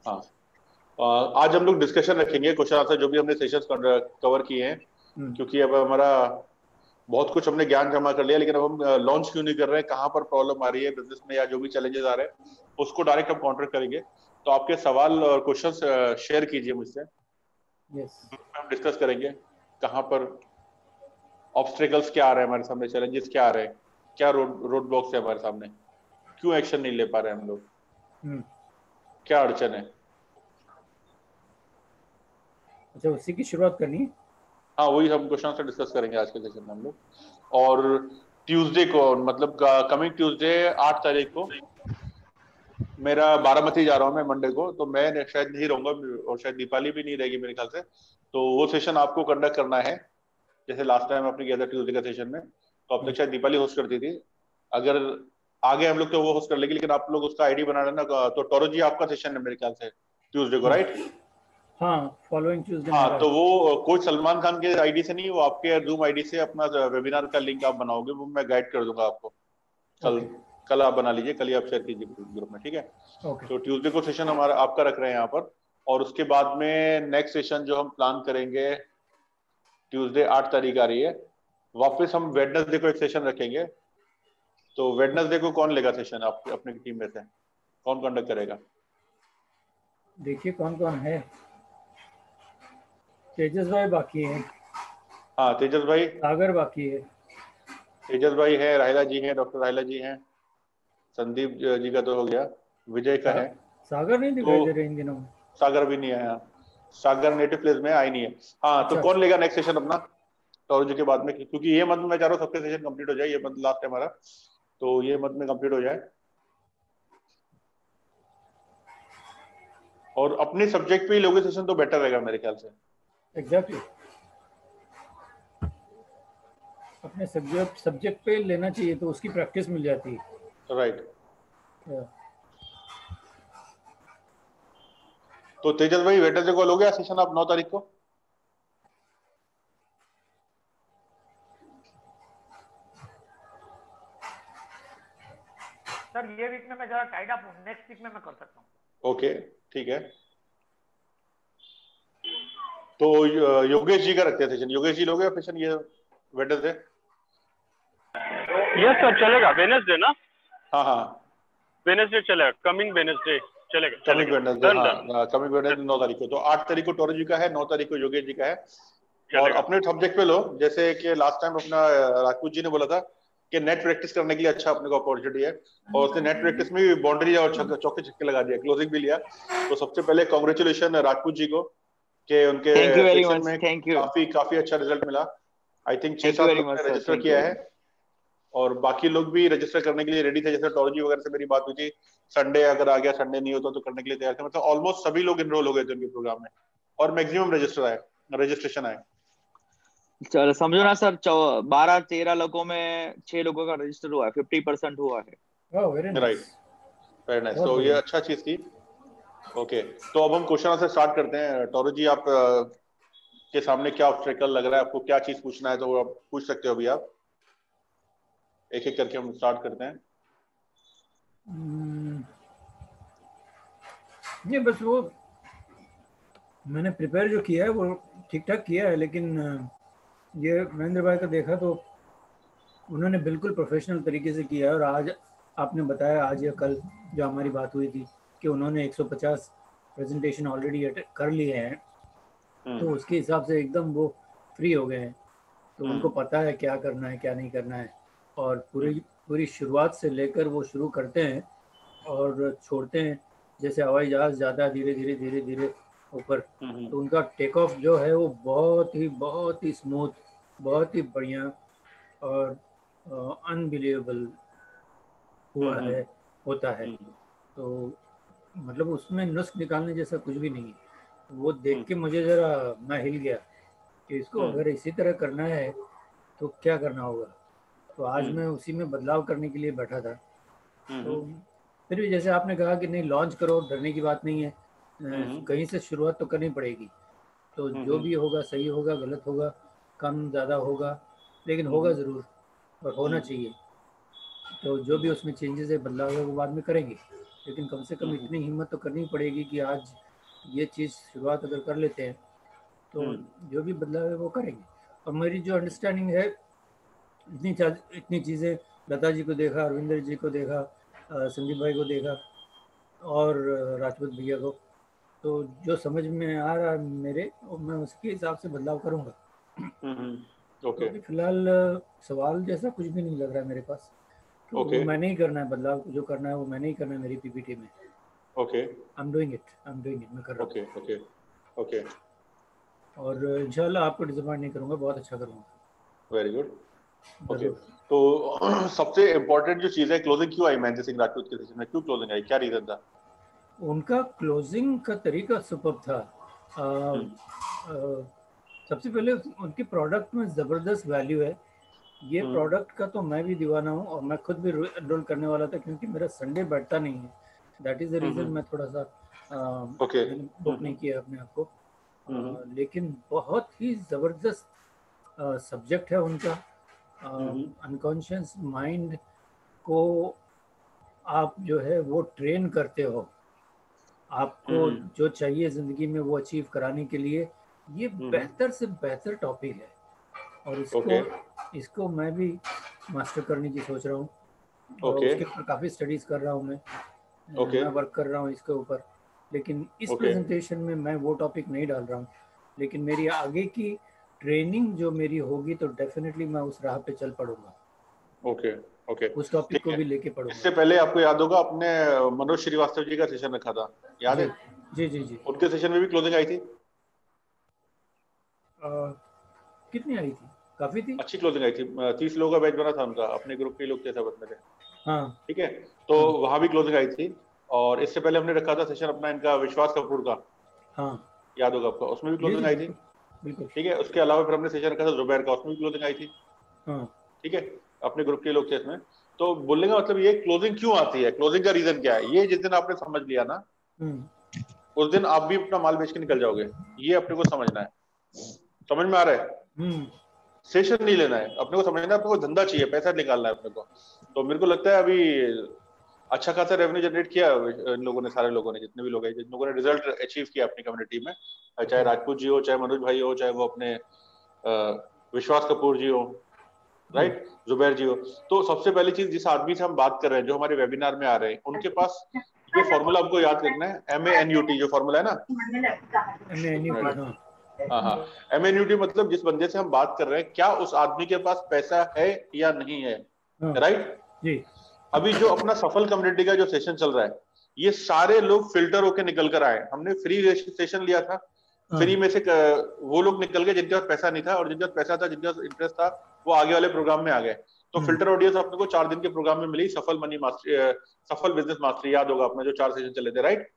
हाँ, आज हम लोग डिस्कशन रखेंगे क्वेश्चन आंसर जो भी हमने सेशंस कवर किए हैं, क्योंकि अब हमारा बहुत कुछ हमने ज्ञान जमा कर लिया, लेकिन अब हम लॉन्च क्यों नहीं कर रहे हैं, कहाँ पर प्रॉब्लम आ रही है बिजनेस में या जो भी चैलेंजेस आ रहे हैं उसको डायरेक्ट हम काउंटर करेंगे। तो आपके सवाल और क्वेश्चंस शेयर कीजिए मुझसे। हम डिस्कस करेंगे कहाँ पर ऑब्स्टेकल्स क्या आ रहे हैं हमारे सामने, चैलेंजेस क्या आ रहे हैं, क्या रोड ब्लॉक्स है हमारे सामने, क्यों एक्शन नहीं ले पा रहे हैं हम लोग, क्या अड़चन है। अच्छा, उसी की शुरुआत करनी है। हाँ, वही हम क्वेश्चन से डिस्कस करेंगे आज के सेशन में हम लोग। और ट्यूसडे को, मतलब कमिंग ट्यूसडे 8 तारीख को मेरा बारामती जा रहा हूँ मैं मंडे को, तो मैं शायद नहीं रहूंगा और शायद दीपाली भी नहीं रहेगी मेरे ख्याल से। तो वो सेशन आपको कंडक्ट करना है, जैसे लास्ट टाइम आपने किया था ट्यूसडे का सेशन में। तो अब तक शायद दीपाली होस्ट करती थी, अगर आगे हम लोग तो वो होस्ट कर लेगी, लेकिन आप लोग उसका आईडी बना लेना। तो टोरो जी आपका सेशन है मेरे ख्याल से ट्यूसडे को, राइट? हाँ, फॉलोइंग ट्यूसडे हाँ, मेरा तो वो कोच सलमान खान के आईडी से नहीं, वो आपके जूम आईडी से अपना वेबिनार का लिंक आप बनाओगे, वो मैं गाइड कर दूंगा आपको। कल कल आप बना लीजिए, कल ही आप शेयर कीजिए ग्रुप में, ठीक है? तो ट्यूसडे को सेशन हमारा आपका रख रहे हैं यहाँ पर। और उसके बाद में नेक्स्ट सेशन जो हम प्लान करेंगे, ट्यूसडे 8 तारीख आ रही है, वापस हम वेडनेसडे को एक सेशन रखेंगे। तो वेडनेसडे को कौन लेगा सेशन आप अपनी टीम में से, कौन कंडक्ट करेगा? देखिए कौन कौन है। तेजस भाई बाकी है। हाँ, तेजस भाई, सागर बाकी है। तेजस भाई है, राहिला जी है, डॉक्टर राहिला जी हैं, संदीप जी का तो हो गया, विजय का है। सागर नहीं तो दिखाई दे रहे इन दिनों में। सागर भी नहीं आया, सागर नेटिव प्लेस में आई नहीं है। हाँ, तो अच्छा, कौन लेगा नेक्स्ट सेशन अपना टॉरो जी के बाद में? क्योंकि ये मंथ मैं चाह रहा हूँ सबके सेशन कंप्लीट हो जाए, ये मंथ लास्ट है हमारा, तो ये मंथ में कंप्लीट हो जाए। और अपने सब्जेक्ट पे ही लोगे सेशन तो बेटर रहेगा मेरे ख्याल से। एग्जैक्टली। अपने सब्जेक्ट पे लेना चाहिए तो उसकी प्रैक्टिस मिल जाती है। राइट। तो तेजस भाई, वेटरडे को लोगे सेशन आप 9 तारीख को? सर ये वीक में मैं जरा टाइड अप हूँ, नेक्स्ट वीक में मैं कर सकता हूँ। ओके, ठीक है। तो योगेश जी का रखते हैं सेशन, योगेश जी लोगे सेशन ये वेटरडे? यस सर, चलेगा। वेडनेसडे ना? हाँ हाँ, वेडनेसडे चलेगा, कमिंग वेडनेसडे चलेगा। कमिंग वेडनेसडे, हाँ कमिंग वेडनेसडे 9 तारीख को। तो 8 तारीख को टोरो जी का है, 9 तारीख को योगेश जी का है। और अपने सब्जेक्ट पे लो, जैसे कि लास्ट टाइम अपना राजपूत जी ने बोला था कि नेट प्रैक्टिस करने के लिए अच्छा अपने को अपॉर्चुनिटी है, और उसने नेट प्रैक्टिस में भी बाउंड्री और चौके छक्के लगा दिया, क्लोजिंग भी लिया। तो सबसे पहले कांग्रेचुलेशन राजपूत जी को कि उनके सेक्शन में काफी अच्छा रिजल्ट मिला। आई थिंक 6-7 लोगों ने रजिस्टर किया है, और बाकी लोग भी रजिस्टर करने के लिए रेडी थे। जैसे टोलॉजी वगैरह से मेरी बात हुई थी, संडे अगर आ गया, संडे नहीं होता तो करने के लिए तैयार थे। मतलब ऑलमोस्ट सभी लोग इनरोल हो गए थे उनके प्रोग्राम में, और मैक्सिमम रजिस्ट्रेशन आए। चलो समझो ना सर, 12-13 लोगों में 6 लोगों का रजिस्टर हुआ है, 50% हुआ है। Right, very nice. तो ये अच्छा चीज थी। ओके, तो अब हम क्वेश्चन आंसर स्टार्ट करते हैं। टोरो जी, आप के सामने क्या ऑब्स्टेकल लग रहा है, आपको क्या चीज पूछना है, तो वो आप पूछ सकते हो अभी। आप एक एक करके हम स्टार्ट करते हैं। ये बस वो मैंने प्रिपेयर जो किया है वो ठीक ठाक किया है, लेकिन ये महेंद्र भाई का देखा तो उन्होंने बिल्कुल प्रोफेशनल तरीके से किया है। और आज आपने बताया, आज या कल जो हमारी बात हुई थी कि उन्होंने 150 प्रेजेंटेशन ऑलरेडी कर लिए हैं, तो उसके हिसाब से एकदम वो फ्री हो गए हैं। तो उनको पता है क्या करना है क्या नहीं करना है, और पूरी शुरुआत से लेकर वो शुरू करते हैं और छोड़ते हैं जैसे हवाई जहाज ज़्यादा धीरे धीरे धीरे धीरे ऊपर। तो उनका टेक ऑफ जो है वो बहुत ही स्मूथ, बहुत ही बढ़िया और अनबिलीवेबल होता है। तो मतलब उसमें नुस्ख निकालने जैसा कुछ भी नहीं है। वो देख के मुझे ज़रा मैं हिल गया कि इसको अगर इसी तरह करना है तो क्या करना होगा। तो आज मैं उसी में बदलाव करने के लिए बैठा था। तो फिर भी जैसे आपने कहा कि नहीं, लॉन्च करो, डरने की बात नहीं है, कहीं से शुरुआत तो करनी पड़ेगी। तो जो भी होगा सही होगा, गलत होगा, कम ज़्यादा होगा, लेकिन होगा ज़रूर और होना चाहिए। तो जो भी उसमें चेंजेस है, बदलाव है, वो बाद में करेंगे। लेकिन कम से कम इतनी हिम्मत तो करनी पड़ेगी कि आज ये चीज़ शुरुआत अगर कर लेते हैं तो जो भी बदलाव है वो करेंगे। और मेरी जो अंडरस्टैंडिंग है, इतनी चीज़ें, लता जी को देखा, अरविंदर जी को देखा, संदीप भाई को देखा और राजपूत भैया को, तो जो समझ में आ रहा है मेरे, मैं उसके हिसाब से बदलाव करूँगा। ओके। तो फिलहाल सवाल जैसा कुछ भी नहीं लग रहा है मेरे पास। तो वो मैंने ही करना है, बदलाव जो करना है वो मैंने ही करना है मेरी पीपीटी में। Okay. I am doing it, मैं कर रहा हूँ। Okay okay. और इंशाल्लाह आपको डिसअपॉइंट नहीं करूँगा, बहुत अच्छा करूँगा। Very good. ओके, तो सबसे इम्पोर्टेंट जो चीज़ है, क्लोजिंग क्यों आई महेंद्र सिंह राजपूत के सेशन में? क्यों क्लोजिंग आई, क्या रीजन था? उनका क्लोजिंग का तरीका सुपर्ब था। सबसे पहले उनके प्रोडक्ट में ज़बरदस्त वैल्यू है। ये प्रोडक्ट का तो मैं भी दीवाना हूँ और मैं खुद भी एनरोल करने वाला था, क्योंकि मेरा संडे बैठता नहीं है। दैट इज़ द रीज़न मैं थोड़ा सा बुक नहीं किया अपने आप को। लेकिन बहुत ही ज़बरदस्त सब्जेक्ट है उनका। अनकॉन्शियस माइंड को आप जो है वो ट्रेन करते हो, आपको जो चाहिए ज़िंदगी में वो अचीव कराने के लिए। ये बेहतर से बेहतर टॉपिक है और इसको मैं भी मास्टर करने की सोच रहा हूँ। उसके ऊपर काफ़ी स्टडीज़ कर रहा हूँ मैं वर्क कर रहा हूँ इसके ऊपर। लेकिन इस प्रेजेंटेशन में मैं वो टॉपिक नहीं डाल रहा हूँ, लेकिन मेरी आगे की ट्रेनिंग जो मेरी होगी तो डेफिनेटली मैं उस राह पे चल पड़ूंगा। ओके, उस टॉपिक को भी लेके पढ़ूंगा। इससे पहले आपको याद होगा अपने मनोज श्रीवास्तव जी का सेशन रखा था, याद है? जी। उनके सेशन में भी क्लोजिंग आई थी। कितनी आई थी? काफी थी, अच्छी क्लोजिंग आई थी। 30 लोगों का बैच बना था उनका, अपने ग्रुप के लोग थे, सब अपने थे। हाँ ठीक है, तो वहां भी क्लोजिंग आई थी। और इससे पहले हमने रखा था सेशन अपना इनका विश्वास कपूर का, हाँ याद होगा आपको, उसमें भी क्लोजिंग आई थी। बिल्कुल। ठीक है, उसके अलावा फिर हमने सेशन रखा था जुबैर का, उसमें भी क्लोजिंग आई थी। हाँ ठीक है, अपने ग्रुप के लोग थे इसमें। तो बोलने का मतलब ये, क्लोजिंग क्यों आती है, क्लोजिंग का रीजन क्या है, ये जिस दिन आपने समझ लिया ना, उस दिन आप भी अपना माल बेच के निकल जाओगे। ये अपने को समझना है। समझ में आ रहा है? सेशन नहीं लेना है अपने को, समझना है अपने को धंधा चाहिए, पैसा निकालना है अपने को। तो मेरे को लगता है अभी अच्छा खासा रेवेन्यू जनरेट किया इन लोगों ने, सारे लोगों ने, जितने भी लोग हैं, जिन लोगों ने रिजल्ट अचीव किया अपनी कम्युनिटी में, चाहे राजपूत जी हो, चाहे मनोज भाई हो, चाहे वो अपने विश्वास कपूर जी हो, राइट, जुबैर जी हो। तो सबसे पहली चीज, जिस आदमी से हम बात कर रहे हैं, जो हमारे वेबिनार में आ रहे हैं, उनके पास ये फॉर्मूला आपको याद करना है, MANUT जो फॉर्मूला है ना, हाँ, MANUT मतलब जिस बंदे से हम बात कर रहे हैं, क्या उस आदमी के पास पैसा है या नहीं है, राइट जी। अभी जो अपना सफल कम्युनिटी का जो सेशन चल रहा है, ये सारे लोग फिल्टर होके निकल कर आए। हमने फ्री सेशन लिया था, फ्री में से वो लोग निकल गए जिनके पास पैसा नहीं था, और जिनके पास पैसा था, जिनके पास इंटरेस्ट था, वो आगे वाले प्रोग्राम में आ गए। तो फिल्टर ऑडियंस अपने को 4 दिन के प्रोग्राम में मिली, सफल मनी मास्टरी, सफल बिजनेस मास्टरी, याद होगा अपना जो 4 सेशन चले थे, राइट।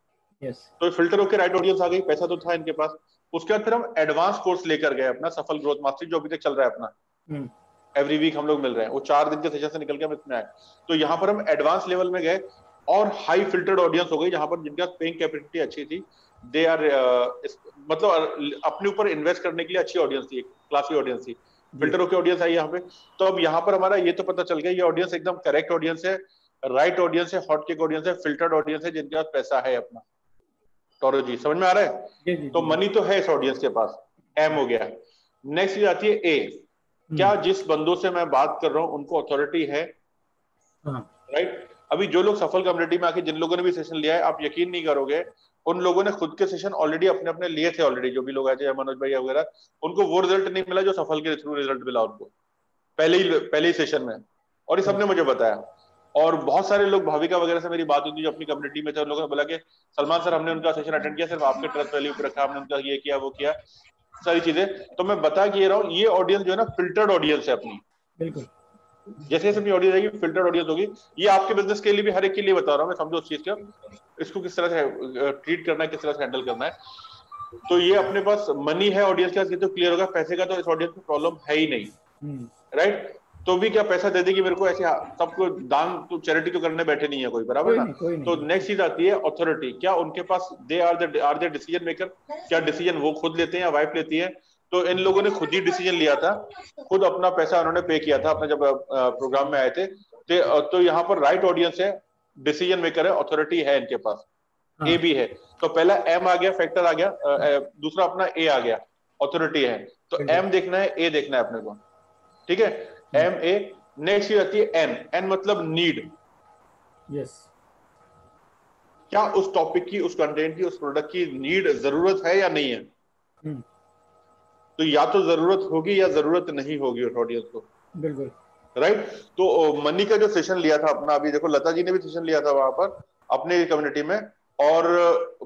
तो फिल्टर होकर राइट ऑडियंस आ गई, पैसा तो था इनके पास। उसके बाद फिर हम एडवांस कोर्स लेकर गए अपना, सफल ग्रोथ मास्टरी, जो अभी तक चल रहा है अपना, एवरी वीक हम लोग मिल रहे हैं। वो 4 दिन के सेशन से निकल के हम इसमें आए। तो यहाँ पर हम एडवांस लेवल में गए और हाई फिल्टर्ड ऑडियंस हो गई, जहां पर जिनका पेइंग कैपेसिटी अच्छी थी, दे आर मतलब अपने ऊपर इन्वेस्ट करने के लिए अच्छी ऑडियंस थी, क्लासी ऑडियंस थी, फिल्टर होकर ऑडियंस आई यहाँ पे। तो अब यहाँ पर हमारा ये तो पता चल गया, ये ऑडियंस एकदम करेक्ट ऑडियंस है, राइट ऑडियंस है, हॉट केक ऑडियंस है, फिल्टर्ड ऑडियंस है, जिनके पास पैसा है अपना। टोरो जी समझ में आ रहा है? तो मनी तो है इस ऑडियंस के पास, एम हो गया। नेक्स्ट आती है ए, क्या जिस बंदों से मैं बात कर रहा हूं उनको अथॉरिटी है, राइट। अभी जो लोग सफल कम्युनिटी में आके, जिन लोगों ने भी सेशन लिया है, आप यकीन नहीं करोगे, उन लोगों ने खुद के सेशन ऑलरेडी अपने अपने लिए थे ऑलरेडी, जो भी लोग आए थे, मनोज भाई वगैरह, उनको वो रिजल्ट नहीं मिला जो सफल के थ्रू रिजल्ट मिला उनको पहले ही सेशन में, और ये सबने मुझे बताया। और बहुत सारे लोग, भाविका वगैरह से मेरी बात हुई थी जो अपनी कम्युनिटी में थे, उन लोगों ने बोला कि सलमान सर, हमने उनका सेशन अटेंड किया, सिर्फ आपके ट्रस्ट वैल्यू पे रखा, हमने उनका ये किया वो किया, सारी चीजें। तो मैं बता के रहा हूँ, ये ऑडियंस जो है ना, फिल्टर्ड ऑडियंस है अपनी। बिल्कुल, जैसे जैसे अपनी ऑडियंस आएगी, फिल्टर्ड ऑडियंस होगी। ये आपके बिजनेस के लिए भी, हर एक के लिए बता रहा हूँ मैं, समझो उस चीज का, इसको किस तरह से ट्रीट करना है, किस तरह से हैंडल करना है। तो ये अपने पास मनी है ऑडियंस के पास, ये तो क्लियर होगा। पैसे का तो इस ऑडियंस में प्रॉब्लम है ही नहीं, राइट। तो भी क्या पैसा दे देगी मेरे को, ऐसे सबको दान तो चैरिटी तो करने बैठे नहीं है कोई, बराबर ना। तो नेक्स्ट चीज आती है अथॉरिटी, क्या उनके पास they are the decision maker, क्या डिसीजन वो खुद लेते हैं या वाइफ लेती है। तो इन लोगों ने खुद ही डिसीजन लिया था, खुद अपना पैसा उन्होंने पे किया था अपना, जब प्रोग्राम में आए थे। तो यहाँ पर राइट ऑडियंस है, डिसीजन मेकर है, अथॉरिटी है इनके पास, हाँ। ए भी है। तो पहला एम आ गया, फैक्टर आ गया, दूसरा अपना ए आ गया, अथॉरिटी है। तो बिल्कुल। एम देखना है, ए देखना है अपने को, ठीक है, एम ए। नेक्स्ट ये आती है एन, एन मतलब नीड। यस। क्या उस टॉपिक की, उस कंटेंट की, उस प्रोडक्ट की नीड, जरूरत है या नहीं है। तो या तो जरूरत होगी या जरूरत नहीं होगी उस ऑडियंस को। बिल्कुल। राइट। तो मनी का जो सेशन लिया था अपना, अभी देखो लता जी ने भी सेशन लिया था वहां पर अपने कम्युनिटी में, और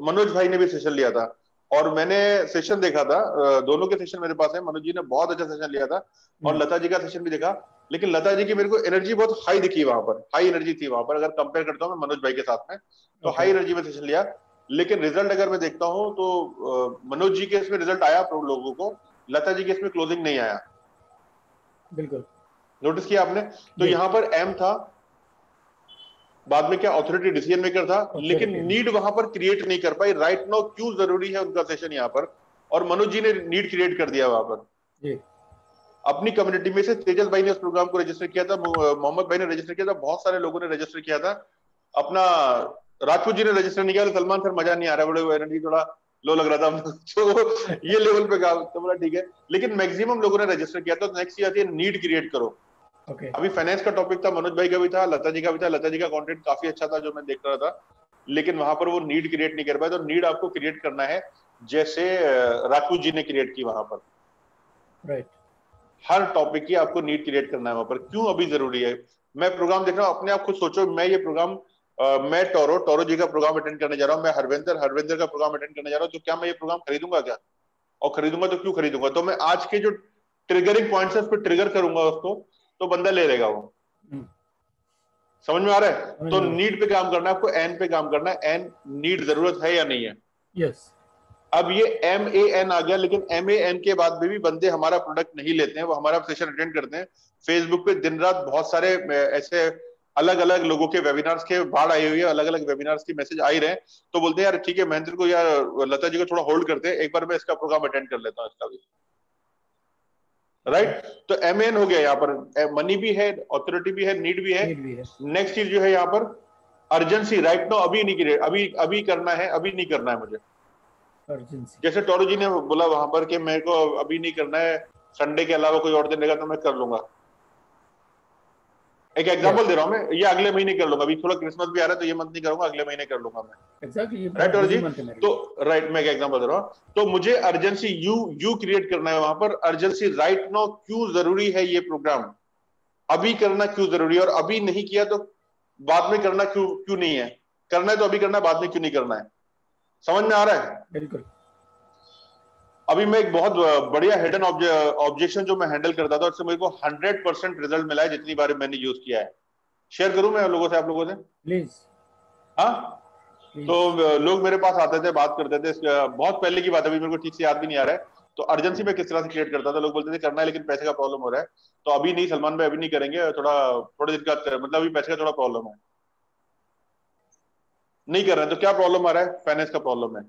मनोज भाई ने भी सेशन लिया था, और मैंने सेशन देखा था, दोनों के सेशन मेरे पास है। मनोज जी ने बहुत अच्छा सेशन लिया था और लता जी का सेशन भी देखा, लेकिन लता जी की मेरे को एनर्जी बहुत हाई दिखी वहां पर, हाई एनर्जी थी वहां पर, अगर कंपेयर करता हूं मैं मनोज भाई के साथ में, तो हाई एनर्जी में सेशन लिया। लेकिन रिजल्ट अगर मैं देखता हूं तो मनोज जी के इसमें रिजल्ट आया लोगों को, लता जी के इसमें क्लोजिंग नहीं आया। बिल्कुल। नोटिस किया आपने। तो यहाँ पर एम था, बाद में क्या अथॉरिटी डिसीजन मेकर था, लेकिन नीड वहां पर क्रिएट नहीं कर पाई। राइट नाउ क्यों जरूरी है उनका सेशन यहाँ पर, और मनोज जी ने नीड क्रिएट कर दिया वहां पर जी। अपनी कम्युनिटी में से। तेजस भाई ने उस प्रोग्राम को रजिस्टर किया था, मोहम्मद भाई ने रजिस्टर किया था, बहुत सारे लोगों ने रजिस्टर किया था अपना। राजपूत जी ने रजिस्टर नहीं किया, सलमान सर मजा नहीं आ रहा, बड़े एनर्जी थोड़ा लो लग रहा था तो ये लेवल पे काम तो बोला ठीक है, लेकिन मैक्सिमम लोगों ने रजिस्टर किया। तो नेक्स्ट ये आती है नीड क्रिएट करो। अभी फाइनेंस का टॉपिक था, मनोज भाई का भी था, लता जी का भी था। लता जी का कंटेंट काफी अच्छा था जो मैं देख रहा था, लेकिन वहां पर वो नीड क्रिएट नहीं कर पाए। तो नीड आपको क्रिएट करना है, जैसे राजपूत जी ने क्रिएट की वहां पर। राइट। हर टॉपिक की आपको नीड क्रिएट करना है वहां पर, क्यों अभी जरूरी है। मैं प्रोग्राम देख रहा हूँ, अपने आप खुद सोचो, मैं ये प्रोग्राम मैं टोरो जी का प्रोग्राम अटेंड करने जा रहा हूँ, मैं हरविंदर का प्रोग्राम अटेंड करने जा रहा हूँ, तो क्या मैं ये प्रोग्राम खरीदूंगा क्या, और खरीदूंगा तो क्यों खरीदूंगा। तो मैं आज के जो ट्रिगरिंग पॉइंट्स है उस पर ट्रिगर करूंगा उसको, तो बंदा ले लेगा वो। समझ में आ रहा है। तो नीड पे काम करना है आपको, एन पे काम करना है। एन नीड जरूरत है या नहीं है। यस। अब ये MAN आ गया, लेकिन MAN के बाद भी बंदे हमारा प्रोडक्ट नहीं लेते हैं, वो हमारा सेशन अटेंड करते हैं। फेसबुक पे दिन रात बहुत सारे ऐसे अलग अलग लोगों के वेबिनार्स के बाढ़ आई हुई है, अलग अलग वेबिनार्स की मैसेज आ ही रहे हैं। तो बोलते हैं यार ठीक है, महेंद्र को या लता जी को थोड़ा होल्ड करते हैं, एक बार मैं इसका प्रोग्राम अटेंड कर लेता हूँ इसका भी। राइट। तो MAN हो गया यहाँ पर, मनी भी है, अथॉरिटी भी है, नीड भी है। नेक्स्ट चीज जो है यहाँ पर अर्जेंसी। राइट नो, अभी नहीं क्रिएट, अभी करना है, अभी नहीं करना है मुझे। जैसे टोरो जी ने बोला वहां पर कि मेरे को अभी नहीं करना है, संडे के अलावा कोई और दिन रहेगा तो मैं कर लूंगा। एक एग्जांपल दे रहा हूं मैं, ये अगले महीने कर लूंगा, अभी थोड़ा क्रिसमस भी आ रहा है तो ये मंथ नहीं करूंगा, अगले महीने कर लूंगा मैं। एग्जैक्टली। राइट टोरो जी। तो राइट, मैं एक एग्जांपल दे रहा हूं। तो मुझे अर्जेंसी यू क्रिएट करना है वहां पर। अर्जेंसी राइट नाउ क्यों जरूरी है ये प्रोग्राम, अभी करना क्यों जरूरी है, और अभी नहीं किया तो बाद में करना क्यों नहीं है। करना है तो अभी करना है, बाद में क्यों नहीं करना है। समझ में आ रहा है। बिल्कुल। अभी मैं एक बहुत बढ़िया हिडन ऑब्जेक्शन जो मैं हैंडल करता था, उससे मेरे को 100% रिजल्ट मिला है जितनी बार मैंने यूज किया है। शेयर करूं मैं लोगों से, आप लोगों से प्लीज। हाँ। तो लोग मेरे पास आते थे, बात करते थे, बहुत पहले की बात है, अभी मेरे को ठीक से याद भी नहीं आ रहा है। तो अर्जेंसी में किस तरह से क्रिएट करता था, लोग बोलते थे करना है लेकिन पैसे का प्रॉब्लम हो रहा है, तो अभी नहीं सलमान भाई, अभी नहीं करेंगे, थोड़े दिन का, मतलब अभी पैसे का थोड़ा प्रॉब्लम है, नहीं कर रहे हैं। तो क्या प्रॉब्लम आ रहा है, फाइनेंस का प्रॉब्लम है,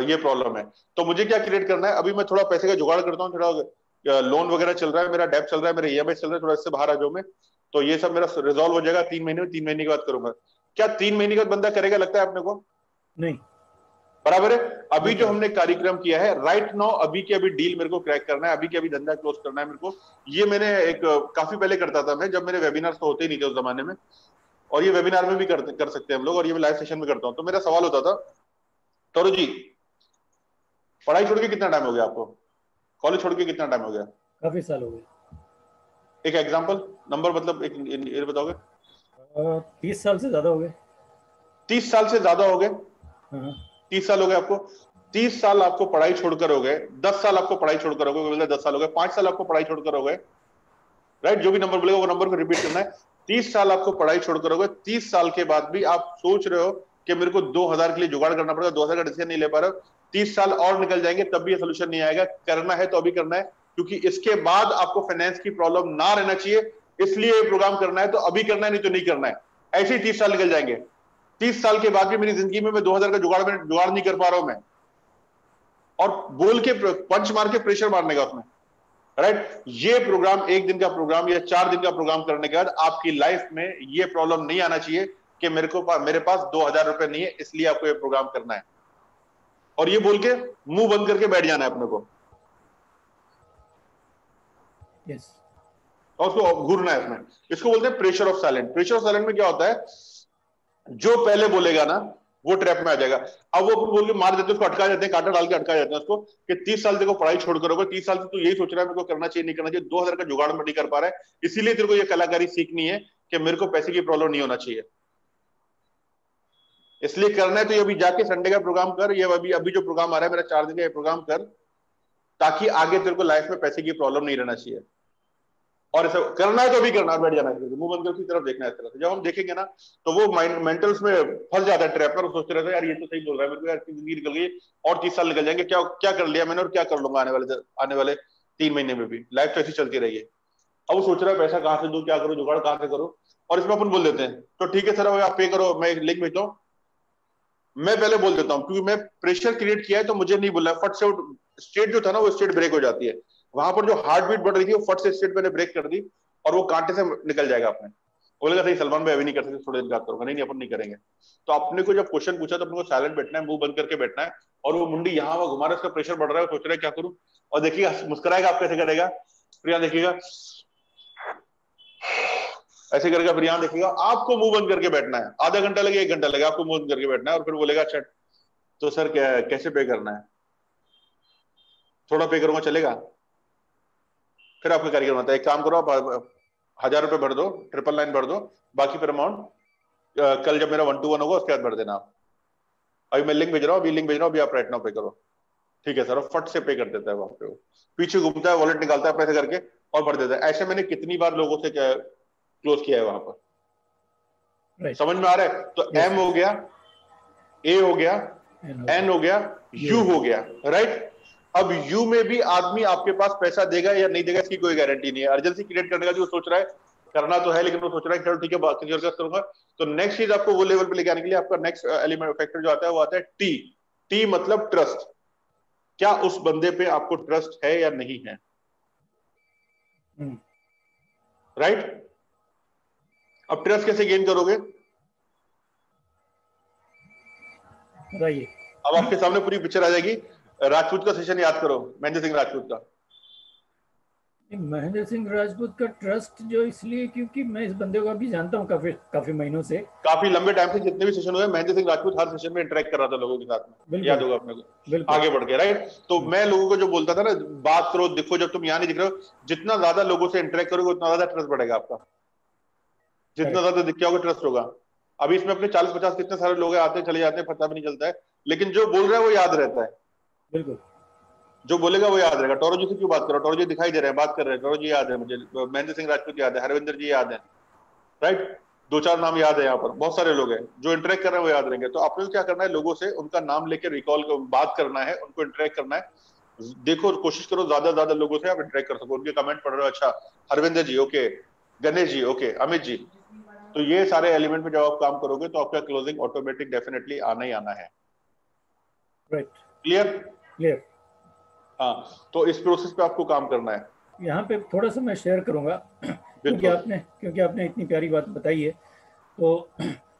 ये प्रॉब्लम है। तो मुझे क्या क्रिएट करना है, अभी मैं थोड़ा पैसे का जुगाड़ करता हूँ, थोड़ा लोन वगैरह चल रहा है, मेरा डेब्ट चल रहा है, मेरा EMI चल रहा है, थोड़ा इससे बाहर आ जाऊं मैं, तो ये सब मेरा रिजॉल्व हो जाएगा 3 महीने में। 3 महीने के बाद करूंगा। क्या 3 महीने के बाद बंदा करेगा, लगता है अपने को? नहीं। बराबर है। अभी जो हमने कार्यक्रम किया है, राइट नाउ अभी की अभी डील मेरे को क्रैक करना है, अभी की अभी धंधा क्लोज करना है मेरे को। ये मैंने एक काफी पहले करता था मैं, जब मेरे वेबिनार्स तो होते ही नहीं थे उस जमाने में, और ये वेबिनार में भी कर सकते हैं हम लोग, और ये मैं लाइव सेशन में करता हूँ। तो मेरा सवाल होता था, टोरो जी पढ़ाई छोड़ के कितना टाइम हो गया आपको, कॉलेज छोड़ के कितना टाइम हो गया? काफी साल हो गए। एक एग्जांपल नंबर, मतलब एक ये बताओगे? 30 साल से ज्यादा हो गए। 30 साल से ज्यादा हो गए। 30 साल हो गए आपको। 30 साल आपको पढ़ाई छोड़कर हो गए, 10 साल आपको पढ़ाई छोड़कर हो गए, 10 साल हो गए, 5 साल आपको पढ़ाई छोड़कर हो गए। राइट, जो भी नंबर बोलेगा वो नंबर को रिपीट करना है। 30 साल आपको पढ़ाई छोड़कर हो गए। 30 साल के बाद भी आप सोच रहे हो कि मेरे को 2000 के लिए जुगाड़ करना पड़ेगा, 2000 का डिसीजन नहीं ले पा रहे हो। 30 साल और निकल जाएंगे तब भी ये सोल्यूशन नहीं आएगा। करना है तो अभी करना है, क्योंकि इसके बाद आपको फाइनेंस की प्रॉब्लम ना रहना चाहिए, इसलिए ये प्रोग्राम करना है। तो अभी करना है, नहीं तो नहीं करना है। ऐसे ही 30 साल निकल जाएंगे। 30 साल के बाद भी मेरी जिंदगी में मैं 2000 का जुगाड़ नहीं कर पा रहा हूं मैं, और बोल के पंच मार के प्रेशर मारने का उसमें। राइट, ये प्रोग्राम 1 दिन का प्रोग्राम या 4 दिन का प्रोग्राम करने के बाद आपकी लाइफ में ये प्रॉब्लम नहीं आना चाहिए कि मेरे पास 2,000 रुपए नहीं है, इसलिए आपको ये प्रोग्राम करना है, और ये बोल के मुंह बंद करके बैठ जाना है अपने को, यस, और उसको घूरना है इसमें। इसको बोलते हैं pressure of silent. Pressure of silent में क्या होता है, जो पहले बोलेगा ना वो ट्रैप में आ जाएगा। अब वो बोल के मार देते हैं उसको, अटका जाते हैं, कांटा डाल के अटका जाते हैं उसको, कि 30 साल देखो पढ़ाई छोड़ करोगे, 30 साल से तू यही सोच रहा है मेरे को करना चाहिए नहीं करना चाहिए, 2,000 का जुगाड़ में नहीं कर पा रहा है, इसीलिए तेरे को ये कलाकारी सीखनी है कि मेरे को पैसे की प्रॉब्लम नहीं होना चाहिए, इसलिए करना है। तो ये अभी जाके संडे का प्रोग्राम कर, ये अभी अभी जो प्रोग्राम आ रहा है मेरा 4 दिन का, ये प्रोग्राम कर, ताकि आगे तेरे को लाइफ में पैसे की प्रॉब्लम नहीं रहना चाहिए। और ऐसा करना है तो अभी करना, बैठ जाना है, मुंह बंद करके तरफ देखना है इस तरह से। जब हम देखेंगे ना तो वो माइंड मेंटल्स में फंस जाता है, ट्रैप पर, सोचते रहते हैं यार ये तो सही बोल रहा है, मेरे को यार जिंदगी निकल गई और 30 साल निकल जाएंगे, क्या क्या कर लिया मैंने और क्या कर लूंगा आने वाले 3 महीने में भी, लाइफ तो ऐसी चलती रही है। अब वो सोच रहा है पैसा कहाँ से दूं, क्या करूं, जुगाड़ कहाँ से करूं, और इसमें अपन बोल देते हैं तो ठीक है सर आप पे करो, मैं लिंक भेजता हूँ। मैं पहले बोल देता हूँ क्योंकि मैं प्रेशर क्रिएट किया है, तो मुझे नहीं बोलना, फट से स्टेट जो था ना वो स्टेट ब्रेक हो जाती है, वहां पर जो हार्ट बीट बढ़ रही थी वो फट से स्टेट मैंने ब्रेक कर दी, और वो कांटे से निकल जाएगा अपने। बोलेगा सही सलमान भाई अभी नहीं कर सकते, थोड़ी देर बात करूंगा, नहीं अपन नहीं करेंगे। तो अपने को जब क्वेश्चन पूछा तो अपने को साइलेंट बैठना है, मुंह बंद करके बैठना है, और वो मुंडी यहाँ वहां घुमा रहा है, उसका प्रेशर बढ़ रहा है, सोच रहा है क्या करूं, और देखिएगा मुस्कुराएगा, आप कैसे करेगा, प्रिया देखिएगा ऐसे करके, फिर यहाँ देखिएगा, आपको मुंह बंद करके बैठना है, आधा घंटा लगे 1 घंटा लगे, आपको मुंह बंद करके बैठना है, और फिर बोलेगा अच्छा तो सर कैसे पे करना है, थोड़ा पे करूंगा चलेगा, फिर आपका कार्यक्रम आता है, एक काम करो आप 1,000 रुपए भर दो, 999 भर दो, बाकी फिर अमाउंट कल जब मेरा 1 to 1 होगा उसके बाद भर देना आप, अभी मैं लिंक भेज रहा हूँ, अभी लिंक भेज रहा हूँ, अभी आप राइट नाउ पे करो, ठीक है सर, और फट से पे कर देता है वहां पे, वो पीछे घूमता है, वॉलेट निकालता है पैसे करके और भर देता है। ऐसे मैंने कितनी बार लोगों से क्लोज किया है वहां पर, समझ में आ रहा है? तो एम हो गया, ए हो गया, एन हो गया, यू हो गया, राइट। अब यू में भी आदमी आपके पास पैसा देगा या नहीं देगा इसकी कोई गारंटी नहीं है। अर्जेंसी क्रिएट करने का जो सोच रहा है, करना तो है, लेकिन वो सोच रहा है चलो ठीक है किसी और का करूंगा। तो नेक्स्ट चीज आपको वो लेवल पे लेके आने के लिए आपका नेक्स्ट एलिमेंट फैक्टर जो आता है वो आता है टी। टी मतलब ट्रस्ट, क्या उस बंदे पे आपको ट्रस्ट है या नहीं है, राइट। अब ट्रस्ट कैसे गेन करोगे, बताइए। अब आपके सामने पूरी पिक्चर आ जाएगी। राजपूत का सेशन याद करो, महेंद्र सिंह राजपूत का। महेंद्र सिंह राजपूत का ट्रस्ट जो इसलिए क्योंकि मैं इस बंदे को अभी जानता हूँ काफी महीनों से, काफी लंबे टाइम से जितने भी सेशन हुए महेंद्र सिंह राजपूत हर सेशन में इंटरेक्ट कर रहा था लोगों के साथ में, याद होगा अपने को, आगे बढ़ के, राइट। तो मैं लोगों को जो बोलता था ना, बात करो, देखो, जब तुम यहाँ नहीं दिख रहे हो, जितना ज्यादा लोगों से इंटरेक्ट करोगे उतना ज्यादा ट्रस्ट बढ़ेगा आपका, जितना ज्यादा दिख होगा ट्रस्ट होगा। अभी इसमें अपने 40-50 कितने सारे लोग आते हैं चले जाते हैं, पता भी नहीं चलता है, लेकिन जो बोल रहा है वो याद रहता है, बिल्कुल जो बोलेगा वो याद रहेगा। टोरो जी से क्यों बात करो, टोरो जी दिखाई दे रहे हैं, बात कर रहे हैं, टोरो जी याद है मुझे, महेंद्र सिंह राजपूत याद है, हरविंदर जी याद है, राइट। 2-4 नाम याद है, यहाँ पर बहुत सारे लोग हैं जो इंटरेक्ट कर रहे हैं वो याद रहेंगे। तो आपको क्या करना है, लोगों से उनका नाम लेकर रिकॉल बात करना है, उनको इंटरेक्ट करना है। देखो कोशिश करो ज्यादा लोगों से आप इंटरेक्ट कर सको, उनके कमेंट पढ़ रहे हो, अच्छा हरविंदर जी ओके, गणेश जी ओके, अमित जी, तो ये सारे एलिमेंट में जब आप काम करोगे तो आपका क्लोजिंग ऑटोमेटिक डेफिनेटली आना ही आना है, राइट। क्लियर। हाँ, तो इस प्रोसेस पे आपको काम करना है। यहाँ पे थोड़ा सा मैं शेयर करूँगा क्योंकि आपने इतनी प्यारी बात बताई है, तो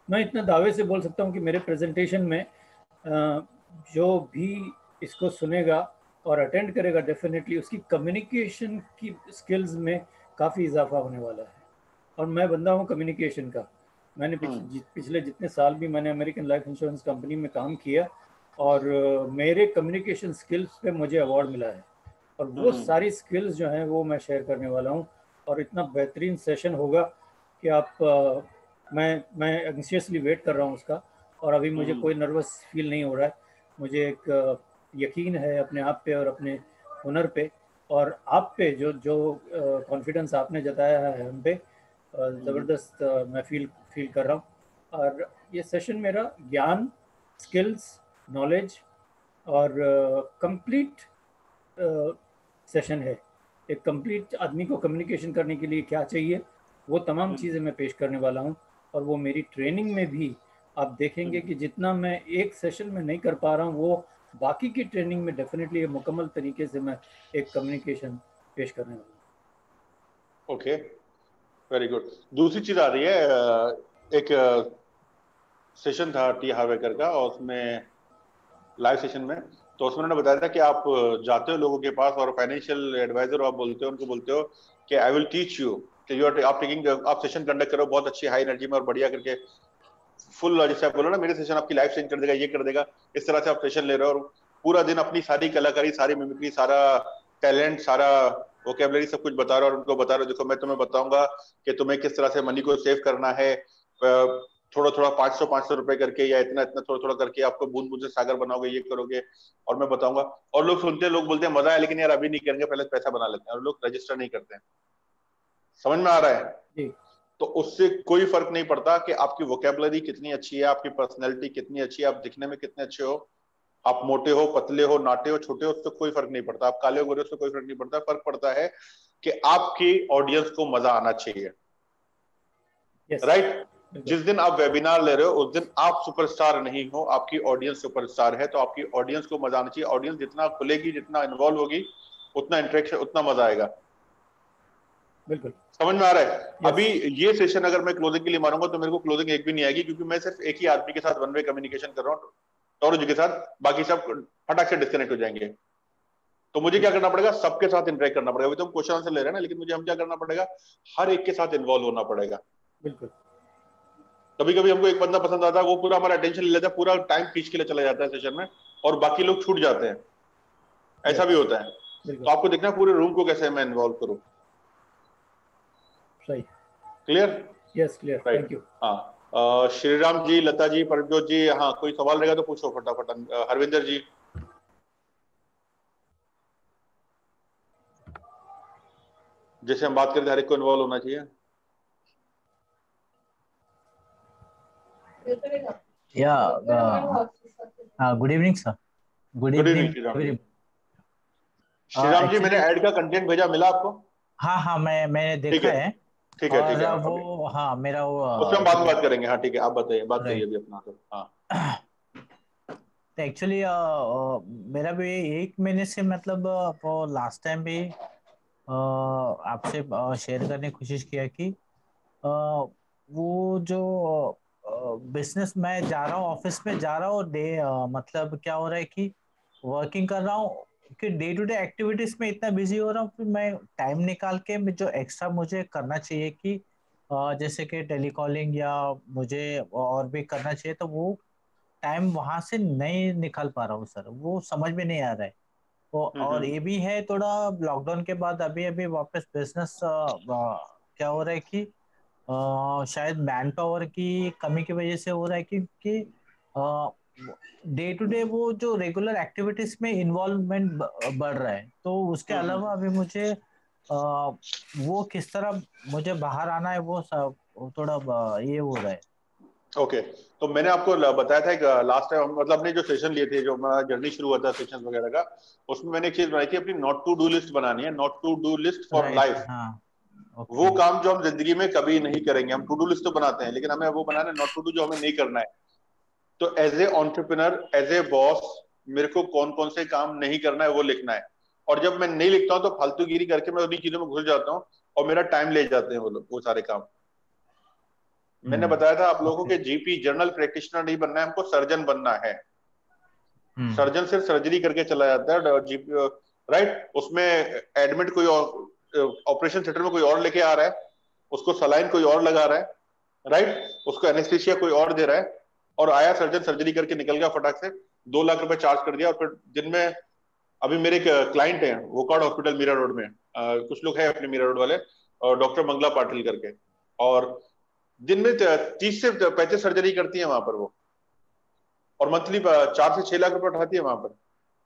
मैं इतना दावे से बोल सकता हूँ कि मेरे प्रेजेंटेशन में जो भी इसको सुनेगा और अटेंड करेगा डेफिनेटली उसकी कम्युनिकेशन की स्किल्स में काफ़ी इजाफा होने वाला है। और मैं बंदा हूँ कम्युनिकेशन का। मैंने पिछले जितने साल भी मैंने अमेरिकन लाइफ इंश्योरेंस कंपनी में काम किया और मेरे कम्युनिकेशन स्किल्स पे मुझे अवार्ड मिला है, और वो सारी स्किल्स जो हैं वो मैं शेयर करने वाला हूँ। और इतना बेहतरीन सेशन होगा कि आप मैं एंग्शियसली वेट कर रहा हूँ उसका, और अभी मुझे कोई नर्वस फील नहीं हो रहा है। मुझे एक यकीन है अपने आप पे और अपने हुनर पे, और आप पे जो कॉन्फिडेंस आपने जताया है हम पे, ज़बरदस्त मैं फील कर रहा हूँ। और ये सेशन मेरा ज्ञान, स्किल्स, नॉलेज और कंप्लीट सेशन है। एक कंप्लीट आदमी को कम्युनिकेशन करने के लिए क्या चाहिए वो तमाम चीज़ें मैं पेश करने वाला हूँ। और वो मेरी ट्रेनिंग में भी आप देखेंगे कि जितना मैं एक सेशन में नहीं कर पा रहा हूँ वो बाकी की ट्रेनिंग में डेफिनेटली मुकम्मल तरीके से मैं एक कम्युनिकेशन पेश करने वाला हूँ। Okay, very good. दूसरी चीज आ रही है, एक सेशन था टी हार्वेकर का, और उसमें लाइव सेशन में, तो उसमें उन्होंने बताया था कि आप जाते हो लोगों के पास और फाइनेंशियल एडवाइजर आप बोलते हो, उनको बोलते हो कि आई विल टीच यू, कि यू आर आप टेकिंग, आप सेशन कंडक्ट करो बहुत अच्छी हाई एनर्जी में और बढ़िया करके, फुल, जैसे आप बोलो ना मेरे सेशन आपकी लाइफ चेंज कर देगा, ये कर देगा, इस तरह से आप सेशन ले रहे हो, और पूरा दिन अपनी सारी कलाकारी, सारी मिमिक्री, सारा टैलेंट, सारा वोकेबलरी सब कुछ बता रहे हो, और उनको बता रहे हो देखो मैं तुम्हें बताऊंगा कि तुम्हें किस तरह से मनी को सेव करना है, थोड़ा थोड़ा 500 रुपए करके, या इतना इतना थोड़ा थोड़ा करके आपको बूंद बूंद से सागर बनाओगे, ये करोगे, और मैं बताऊंगा। और लोग सुनते हैं, लोग बोलते हैं मजा है लेकिन यार अभी नहीं करेंगे, पहले पैसा बना लेते हैं, और लोग रजिस्टर नहीं करते हैं। समझ में आ रहा है? जी। तो उससे कोई फर्क नहीं पड़ता कि आपकी वोकेबलरी कितनी अच्छी है, आपकी पर्सनैलिटी कितनी अच्छी है, आप दिखने में कितने अच्छे हो, आप मोटे हो, पतले हो, नाटे हो, छोटे हो, उससे कोई फर्क नहीं पड़ता, आप काले हो, गोरे हो, उससे कोई फर्क नहीं पड़ता। फर्क पड़ता है कि आपकी ऑडियंस को मजा आना चाहिए। राइट? जिस दिन आप वेबिनार ले रहे हो उस दिन आप सुपरस्टार नहीं हो, आपकी ऑडियंस सुपरस्टार है, तो आपकी ऑडियंस को मजा आना चाहिए। ऑडियंस जितना खुलेगी, जितना इन्वॉल्व होगी, उतना इंटरेक्शन, उतना मजा आएगा। बिल्कुल समझ में आ रहा है? अभी ये सेशन अगर मैं क्लोजिंग के लिए मारूंगा तो मेरे को क्लोजिंग एक भी नहीं आएगी, क्योंकि मैं सिर्फ एक ही आदमी के साथ वन वे कम्युनिकेशन कर रहा हूँ, टोरू जी के साथ, बाकी सब फटाक से डिस्कनेक्ट हो जाएंगे। तो मुझे क्या करना पड़ेगा? सबके साथ इंटरेक्ट करना पड़ेगा। अभी तो हम क्वेश्चन आंसर ले रहे हैं ना, लेकिन मुझे हम क्या करना पड़ेगा? हर एक के साथ इन्वॉल्व होना पड़ेगा। बिल्कुल। कभी कभी हमको एक बंदा पसंद आता है, वो पूरा हमारा अटेंशन ले लेता है, पूरा टाइम खींच के लिए चला जाता है सेशन में, और बाकी लोग छूट जाते हैं। ऐसा भी होता है। तो आपको देखना है पूरे रूम को कैसे मैं इन्वॉल्व करूं। सही। Clear? Yes clear, thank you. हाँ, श्रीराम जी, लता जी, परमजोत जी, हाँ कोई सवाल रहेगा तो पूछो फटाफट। हरविंदर जी। जैसे हम बात करते हर एक को इन्वॉल्व होना चाहिए। Good evening sir. Good evening. Shriram ji, मैंने ऐड का कंटेंट भेजा, मिला आपको? हाँ मैंने देखा है। ठीक है, ठीक है। वो हाँ मेरा वो उसमें हम बाद में बात करेंगे। हाँ ठीक है, आप बताइए, बात करिए अभी अपना। तो हाँ, तो एक्चुअली मेरा भी 1 महीने से मतलब वो लास्ट टाइम भी आपसे शेयर करने की कोशिश किया कि वो जो बिजनेस मैं जा रहा हूँ, ऑफिस में जा रहा हूँ, मतलब क्या हो रहा है कि वर्किंग कर रहा हूँ कि डे टू डे एक्टिविटीज में इतना बिजी हो रहा हूँ, फिर मैं टाइम निकाल के जो एक्स्ट्रा मुझे करना चाहिए कि जैसे कि टेलीकॉलिंग या मुझे और भी करना चाहिए, तो वो टाइम वहां से नहीं निकाल पा रहा हूँ सर। वो समझ में नहीं आ रहा है। वो और ये भी है थोड़ा लॉकडाउन के बाद अभी अभी वापस बिजनेस क्या हो रहा है कि शायद मैन पावर की कमी की वजह से हो रहा है कि डे टू डे वो जो रेगुलर एक्टिविटीज में इन्वॉल्वमेंट बढ़ रहा है। तो उसके अलावा अभी मुझे वो किस तरह मुझे बाहर आना है, वो सब थोड़ा ये हो रहा है। ओके। तो मैंने आपको बताया था एक लास्ट टाइम, मतलब अपने जो सेशन लिए थे, जो हमारा जर्नी शुरू हुआ था सेशन वगैरह का, उसमें मैंने एक चीज बनाई थी, अपनी नॉट टू डू लिस्ट बनानी है, not to do list for life. वो काम जो हम जिंदगी में कभी नहीं करेंगे, हम टू डू लिस्ट तो बनाते हैं, लेकिन हमें वो बनाना है नॉट टू डू, जो हमें नहीं करना है। तो as a entrepreneur, as a boss, मेरे को कौन कौन से काम नहीं करना है वो लिखना है। और जब मैं नहीं लिखता हूँ तो फालतूगिरी करके मैं उन्हीं चीजों में घुस जाता हूँ, और मेरा टाइम ले जाते हैं वो लोग, वो सारे काम। मैंने बताया था आप लोगों को कि जीपी, जनरल प्रैक्टिशनर नहीं बनना है, हमको सर्जन बनना है। सर्जन सिर्फ सर्जरी करके चला जाता है, जीपी राइट, उसमें एडमिट कोई और, ऑपरेशन थिएटर में कोई और लेके आ रहा है, उसको सलाइन कोई और लगा रहा है, राइट, उसको एनेस्थीसिया कोई और दे रहा है, और आया सर्जन, सर्जरी करके निकल गया फटाक से, 2 लाख रुपए चार्ज कर दिया, और फिर दिन में, अभी मेरे क्लाइंट है वोकार्ड हॉस्पिटल मीरा रोड में, कुछ लोग हैं अपने मीरा रोड वाले, और डॉक्टर मंगला पाटिल करके, और दिन में 30 से 35 सर्जरी करती है वहां पर वो, और मंथली 4 से 6 लाख रुपए उठाती है वहां पर।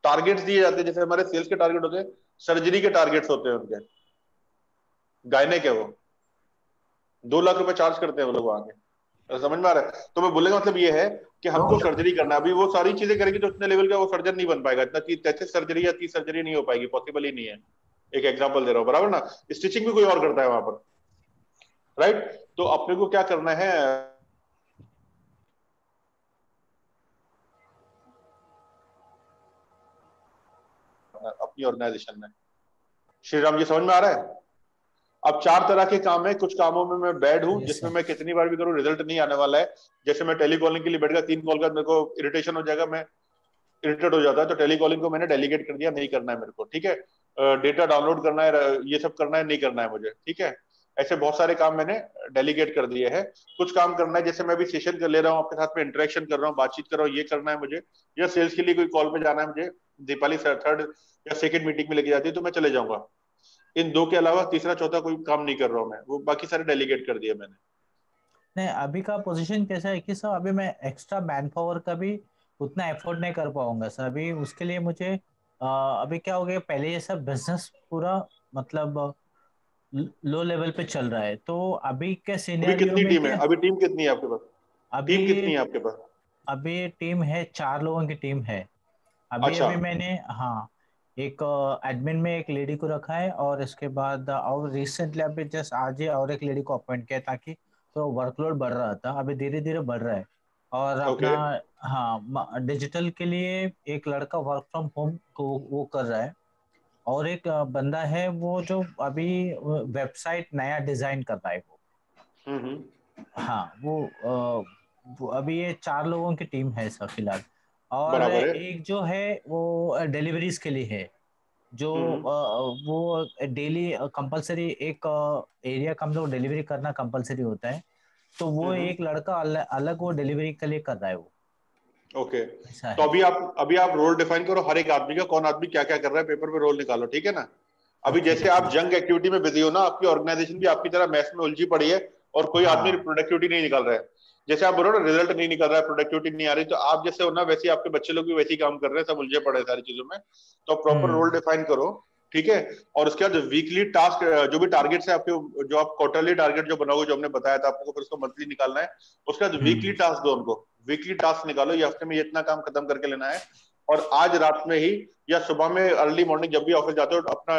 टारगेट्स दिए जाते हैं, जैसे हमारे सेल्स के टारगेट होते हैं, सर्जरी के टारगेट्स होते हैं उनके। गायनेक है वो, 2 लाख रुपए चार्ज करते हैं वो लोग वहां के। समझ में आ रहा है? तो मैं बोलने का मतलब ये है कि हमको सर्जरी करना है। अभी वो सारी चीजें करेगी तो उतने लेवल का वो सर्जन नहीं बन पाएगा, इतना 33 सर्जरी या 30 सर्जरी नहीं हो पाएगी, पॉसिबल ही नहीं है। एक एग्जांपल दे रहा हूँ, बराबर ना? स्टिचिंग भी कोई और करता है वहां पर, राइट? तो अपने को क्या करना है, अपनी ऑर्गेनाइजेशन में। श्री राम जी, समझ में आ रहा है? अब 4 तरह के काम है, कुछ कामों में मैं बैड हूँ Yes, जिसमें sir. मैं कितनी बार भी करूँ रिजल्ट नहीं आने वाला है। जैसे मैं टेलीकॉलिंग के लिए बैठ गया, 3 कॉल का मेरे को इरिटेशन हो जाएगा, मैं इरिटेट हो जाता है, तो टेलीकॉलिंग को मैंने डेलीगेट कर दिया, नहीं करना है मेरे को, ठीक है। डेटा डाउनलोड करना है, ये सब करना है, नहीं करना है मुझे, ठीक है। ऐसे बहुत सारे काम मैंने डेलीगेट कर दिए हैं। कुछ काम करना है, जैसे मैं भी सेशन कर ले रहा हूँ आपके साथ में, इंटरेक्शन कर रहा हूँ, बातचीत कर रहा हूँ, ये करना है मुझे, या सेल्स के लिए कोई कॉल पे जाना है मुझे, दीपाली थर्ड या सेकंड मीटिंग में लेके जाती है तो मैं चले जाऊंगा। इन 2 के अलावा तीसरा चौथा कोई काम नहीं कर रहा हूँ मैं, वो बाकी सारे डेलीगेट कर दिए मैंने। नहीं, अभी का पोजीशन कैसा है कि सर अभी मैं एक्स्ट्रा मैन पावर का भी उतना एफोर्ड नहीं कर पाऊंगा सर। अभी उसके लिए मुझे अभी क्या हो गया, पहले ये सब बिजनेस पूरा मतलब लो लेवल पे चल रहा है, तो अभी के अभी सिनेरियो कितनी में टीम है, क्या, अभी टीम कितनी है आपके पास? अभी टीम कितनी है आपके पास? अभी टीम है, 4 लोगों की टीम है। अभी अच्छा। अभी मैंने, हाँ, एक एडमिन में एक लेडी को रखा है, और इसके बाद और रिसेंटली अभी जस्ट आज ही और एक लेडी को अपॉइंट किया, ताकि तो वर्कलोड बढ़ रहा था, अभी धीरे धीरे बढ़ रहा है। और अपना, ओके। हाँ, डिजिटल के लिए एक लड़का वर्क फ्रॉम होम को वो कर रहा है, और एक बंदा है वो जो अभी वेबसाइट नया डिजाइन कर रहा है वो। हम्म। हाँ, वो अभी ये 4 लोगों की टीम है सर फिलहाल। और बराबर है। एक जो है वो डिलीवरीज के लिए है, जो हम्म वो डेली कंपलसरी एक एरिया का हम लोग डिलीवरी करना कंपलसरी होता है, तो वो हम्म। एक लड़का अलग वो डिलीवरी के लिए कर रहा है वो। ओके। ऐसा तो है। अभी आप रोल डिफाइन करो हर एक आदमी का, कौन आदमी क्या क्या कर रहा है, पेपर पे रोल निकालो, ठीक है ना। अभी ओके, जैसे आप जंग एक्टिविटी में बिजी हो ना, आपकी ऑर्गेनाइजेशन भी आपकी तरह मैस में उलझी पड़ी है, और कोई आदमी हाँ। प्रोडक्टिविटी नहीं निकाल रहा है। जैसे आप बोलो ना रिजल्ट नहीं निकल रहा है, प्रोडक्टिविटी नहीं आ रही, तो आप जैसे हो ना वैसे ही आपके बच्चे लोग भी वैसे ही काम कर रहे हैं, सब उलझे पड़े हैं सारी चीजों में। तो प्रॉपर रोल हम्म डिफाइन करो, ठीक है। और उसके बाद वीकली टास्क, जो भी टारगेट्स है आपके, जो आप क्वार्टरली टारगेट जो बनाओगे, जो हमने बताया था आपको, फिर उसको मंथली निकालना है। उसके बाद वीकली हम्म टास्क दो उनको, वीकली टास्क निकालो, ये हफ्ते में ये इतना काम खत्म करके लेना है। और आज रात में ही या सुबह में अर्ली मॉर्निंग जब भी ऑफिस जाते हो, अपना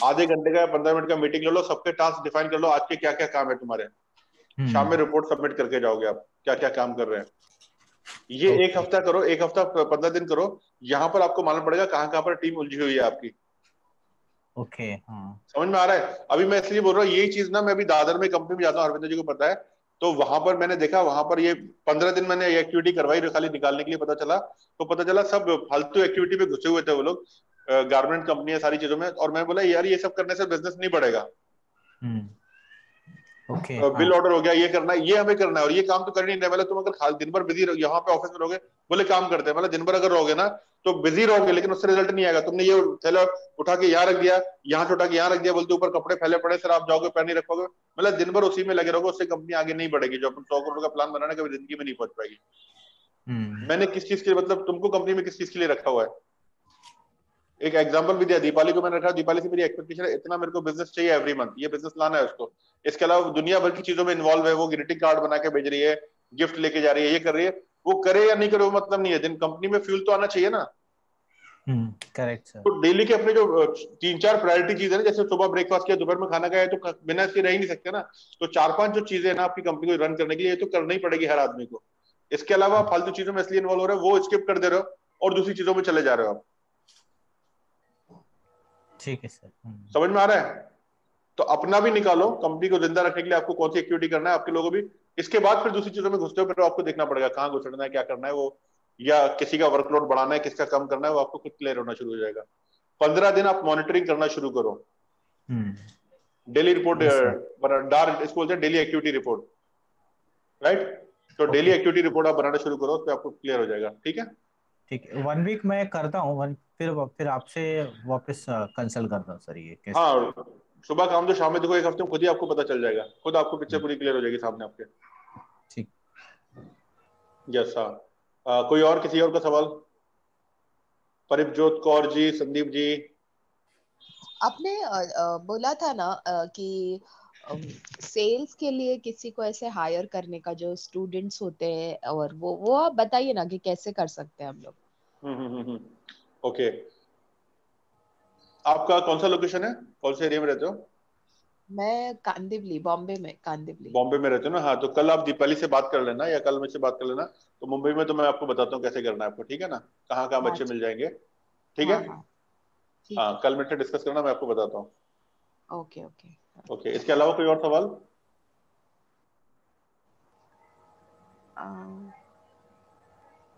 आधे घंटे का या 15 मिनट का मीटिंग ले लो, सबके टास्क डिफाइन कर लो, आज के क्या क्या काम है तुम्हारे। शाम में हम्म रिपोर्ट सबमिट करके जाओगे आप क्या क्या काम कर रहे हैं। ये एक ओके, हफ्ता करो, एक हफ्ता 15 दिन करो। यहाँ पर आपको मालूम पड़ेगा कहाँ कहाँ पर टीम उलझी हुई है आपकी। ओके। हाँ। समझ में आ रहा है? अभी मैं इसलिए बोल रहा हूँ, यही चीज ना मैं अभी दादर में कंपनी में जाता हूँ, अरविंद जी को पता है। तो वहां पर मैंने देखा, वहां पर ये 15 दिन मैंने ये एक्टिविटी करवाई, खाली निकालने के लिए पता चला। तो पता चला सब फालतू एक्टिविटी पे घुसे हुए थे वो लोग, गारमेंट कंपनी है सारी चीजों में। और मैं बोला यार, ये सब करने से बिजनेस नहीं बढ़ेगा। हम्म ओके। बिल हाँ। ऑर्डर हो गया, ये करना है, ये हमें करना है, और ये काम तो कर नहीं रहे। मतलब तुम अगर दिन भर बिजी यहाँ पे ऑफिस में रहोगे, बोले काम करते हैं, मतलब दिन भर अगर रहोगे ना तो बिजी रहोगे, लेकिन उससे रिजल्ट नहीं आएगा। तुमने ये थैला उठा के यहाँ रख दिया, यहाँ से उठा के यहाँ रख दिया, बोलते ऊपर कपड़े फैले पड़े, सर आप जाओगे पैर नहीं रखोगे, मतलब दिन भर उसी में लगे रहोगे, उससे कंपनी आगे नहीं बढ़ेगी। जो अपन 100 करोड़ का प्लान बनाना, कभी जिंदगी में नहीं पहुंच पाएगी। हम्म मैंने किस चीज के लिए, मतलब तुमको कंपनी में किस चीज के लिए रखा हुआ है, एक एग्जांपल भी दिया, दीपाली को मैंने रखा। दीपाली से मेरी एक्सपेक्टेशन है इतना, मेरे को बिजनेस चाहिए एवरी मंथ, ये बिजनेस लाना है उसको। इसके अलावा दुनिया भर की चीजों में इन्वॉल्व है, वो ग्रीटिंग कार्ड बना के भेज रही है, गिफ्ट लेके जा रही है, ये कर रही है। वो करे या नहीं करे वो मतलब नहीं है, दिन कंपनी में फ्यूल तो आना चाहिए ना। Correct sir. तो डेली के अपने जो 3-4 प्रायोरिटी चीजें ना, जैसे सुबह ब्रेकफास्ट किया, दोपहर में खाना खाया, तो बिना इसके रह ही नहीं सकते ना। तो 4-5 जो चीजें ना आपकी कंपनी को रन करने के लिए, ये तो करना ही पड़ेगी हर आदमी को। इसके अलावा आप फालतू चीजों में इसलिए इन्वॉल्व हो रहे हो, वो स्किप कर दे रहे हो और दूसरी चीजों में चले जा रहे हो आप। ठीक है सर। समझ में आ रहा है? तो अपना भी निकालो, कंपनी को जिंदा रखने के लिए आपको कौन सी एक्टिविटी करना है, आपके लोगों भी। इसके बाद फिर दूसरी चीजों में घुसते हो, फिर आपको देखना पड़ेगा कहाँ घुसना है, क्या करना है वो, या किसी का वर्कलोड बढ़ाना है, किसका कम करना है, वो आपको खुद क्लियर होना शुरू हो जाएगा। 15 दिन आप मॉनिटरिंग करना शुरू करो, डेली रिपोर्ट, यस सर। डार इसको बोलते हैं डेली एक्टिविटी रिपोर्ट, राइट। तो डेली ओके, एक्टिविटी रिपोर्ट आप बनाना शुरू करो, तो आपको क्लियर हो जाएगा, ठीक है। ठीक है। 1 वीक मैं करता हूँ, फिर आपसे वापस कंसल्ट करता हूँ सर, ये कैसे। हाँ, सुबह काम जो शाम में देखो, एक हफ्ते में खुद ही आपको पता चल जाएगा, खुद आपको पिक्चर पूरी क्लियर हो जाएगी सामने आपके। ठीक। यस हाँ। कोई और, किसी और का सवाल? परिपजोत कौर जी, संदीप जी। आपने बोला था ना कि सेल्स के लिए किसी को ऐसे हायर करने का, जो स्टूडेंट्स होते हैं, और वो आप बताइए ना कि कैसे कर सकते हैं हम लोग। ओके। आपका कौन सा लोकेशन है, कौन से एरिया में रहते हो? मैं कांदिवली, बॉम्बे में कांदिवली। बॉम्बे में रहते हो ना, हाँ। तो कल आप दीपाली से बात कर लेना, या कल मुझसे बात कर लेना। तो मुंबई में तो मैं आपको बताता हूँ कैसे करना है आपको, ठीक है ना, कहाँ कहाँ हाँ बच्चे मिल जाएंगे, ठीक है। हाँ हाँ, ठीक हाँ, है। कल मिलकर डिस्कस करना, मैं आपको बताता हूँ। Okay okay. ओके, इसके अलावा कोई और सवाल?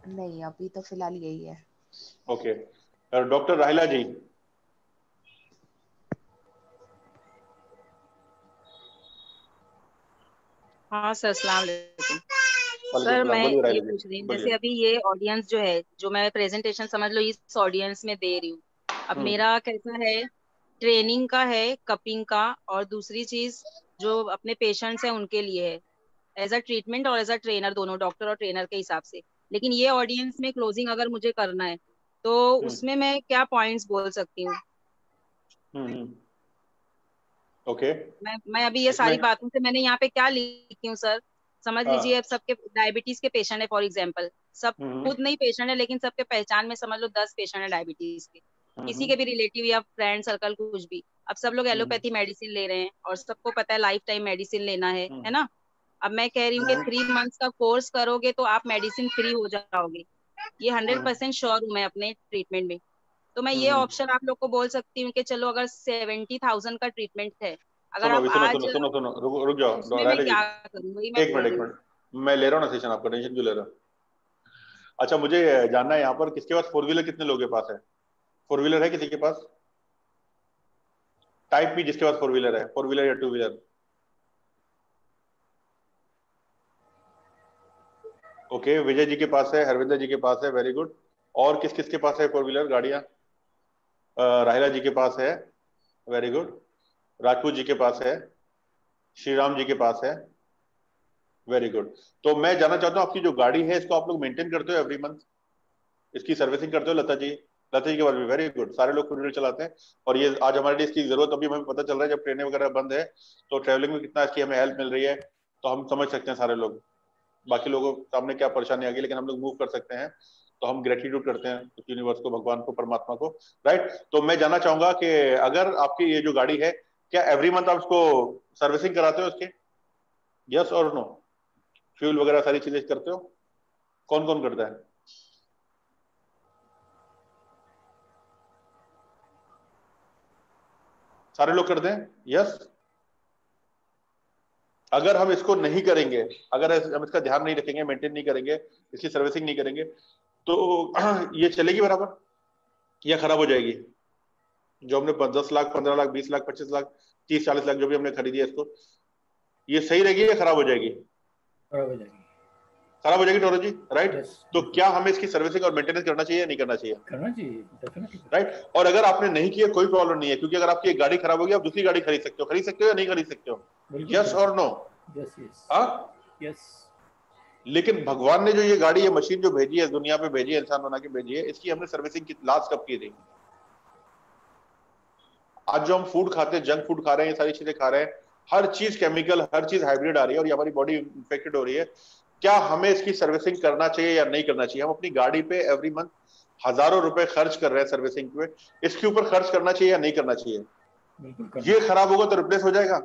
नहीं, अभी तो फिलहाल यही है। ओके, डॉक्टर राहिला जी। हाँ सर, अस्सलाम वालेकुम। वालेकुम सर सलाम, मैं बोलिए ये राहिला जी, पूछ रही हूँ, बोलिए। जैसे अभी ये ऑडियंस जो है, जो मैं प्रेजेंटेशन समझ लो इस ऑडियंस में दे रही हूँ, अब मेरा कैसा है, ट्रेनिंग का है, कपिंग का, और दूसरी चीज जो अपने पेशेंट्स हैं उनके लिए है, एज अ ट्रीटमेंट और एज अ ट्रेनर, दोनों डॉक्टर और ट्रेनर के हिसाब से। लेकिन ये ऑडियंस में क्लोजिंग अगर मुझे करना है तो उसमें मैं क्या पॉइंट्स बोल सकती हूँ? ओके, मैं अभी ये इसमें सारी बातों से मैंने यहाँ पे क्या लिखी हूँ सर, समझ लीजिए, अब सबके डायबिटीज के पेशेंट है फॉर एग्जांपल, सब खुद नहीं पेशेंट है लेकिन सबके पहचान में समझ लो 10 पेशेंट है डायबिटीज के, किसी के भी रिलेटिव या फ्रेंड सर्कल कुछ भी। अब सब लोग एलोपैथी मेडिसिन ले रहे हैं और सबको पता है लाइफ टाइम मेडिसिन लेना है ना। अब मैं कह रही हूँ कि 3 मंथ्स का कोर्स करोगे तो आप मेडिसिन फ्री हो जाओगे, ये 100% श्योर हूँ मैं अपने ट्रीटमेंट में। तो मैं ये ऑप्शन आप लोग को बोल सकती हूँ कि चलो अगर 70,000 का ट्रीटमेंट है, अगर सुनो आप अभी, सुनो आज, सुनो सुनो सुनो, रुक जाओ उसमें मैं राहिला जी, क्या करूँ, वही मैं एक बोल मिनट रही एक हूँ। मिनट, मैं ले रहा हूँ ना सेशन, आपका टेंशन क्यों ले रहा हूँ? अच्छा, मुझे जानना है यहाँ पर किसके पास 4 व्हीलर, कितने लोगों के पास है 4 व्हीलर? है किसी के पास? टाइप भी जिसके पास 4 व्हीलर है, 4 व्हीलर या 2 व्हीलर? ओके, विजय जी के पास है, हरविंदर जी के पास है, वेरी गुड। और किस किस के पास है 4 व्हीलर गाड़ियां? राहिला जी के पास है, वेरी गुड। राजपूत जी के पास है, श्री राम जी के पास है, वेरी गुड। तो मैं जानना चाहता हूँ, आपकी जो गाड़ी है इसको आप लोग मेंटेन करते हो एवरी मंथ? इसकी सर्विसिंग करते हो लता जी? लता जी के बारे में वेरी गुड, सारे लोग 4 व्हीलर चलाते हैं। और ये आज हमारे लिए इसकी जरूरत अभी हमें पता चल रहा है, जब ट्रेनें वगैरह बंद है तो ट्रेवलिंग में कितना इसकी हमें हेल्प मिल रही है, तो हम समझ सकते हैं सारे लोग। बाकी लोगों के सामने क्या परेशानी आ गई, लेकिन हम लोग मूव कर सकते हैं, तो हम ग्रेटिट्यूड करते हैं यूनिवर्स को, भगवान को, परमात्मा को, राइट। तो मैं जानना चाहूंगा कि अगर आपकी ये जो गाड़ी है, क्या एवरी मंथ आप उसको सर्विसिंग कराते हो इसके? यस और नो? फ्यूल वगैरह सारी चीजें करते हो? कौन कौन करता है? सारे लोग करते हैं, यस? अगर हम इसको नहीं करेंगे, अगर हम इसका ध्यान नहीं रखेंगे, मेंटेन नहीं करेंगे, इसकी सर्विसिंग नहीं करेंगे, तो ये चलेगी बराबर या खराब हो जाएगी? जो हमने 10 लाख, 15 लाख, 20 लाख, 25 लाख, 30, 40 लाख जो भी हमने खरीदी है इसको, ये सही रहेगी या खराब हो जाएगी? खराब हो जाएगी। खराब हो जाएगी टोरो जी, राइट। Yes, तो बिल्कुल। क्या हमें इसकी सर्विसिंग और मेंटेनेंस करना चाहिए या नहीं करना चाहिए? करना चाहिए, डेफिनेटली। राइट। और अगर आपने नहीं किया कोई प्रॉब्लम नहीं है, क्योंकि अगर आपकी एक गाड़ी खराब होगी आप दूसरी गाड़ी खरीद सकते हो या नहीं खरीद सकते हो? यस और नो? यस यस हाँ। यस। लेकिन भगवान ने जो ये गाड़ी, ये मशीन जो भेजी है, दुनिया पे भेजी है, इंसान बना के भेजी है, इसकी हमने सर्विसिंग की लास्ट कब की थी? आज जो हम फूड खाते हैं, जंक फूड खा रहे हैं, ये सारी चीजें खा रहे हैं, हर चीज केमिकल, हर चीज हाइब्रिड आ रही है और ये हमारी बॉडी इन्फेक्टेड हो रही है। क्या हमें इसकी सर्विसिंग करना चाहिए या नहीं करना चाहिए? हम अपनी गाड़ी पे एवरी मंथ हजारों रुपए खर्च कर रहे हैं सर्विसिंग पे, इसके ऊपर खर्च करना चाहिए या नहीं करना चाहिए? ये खराब होगा तो रिप्लेस हो जाएगा,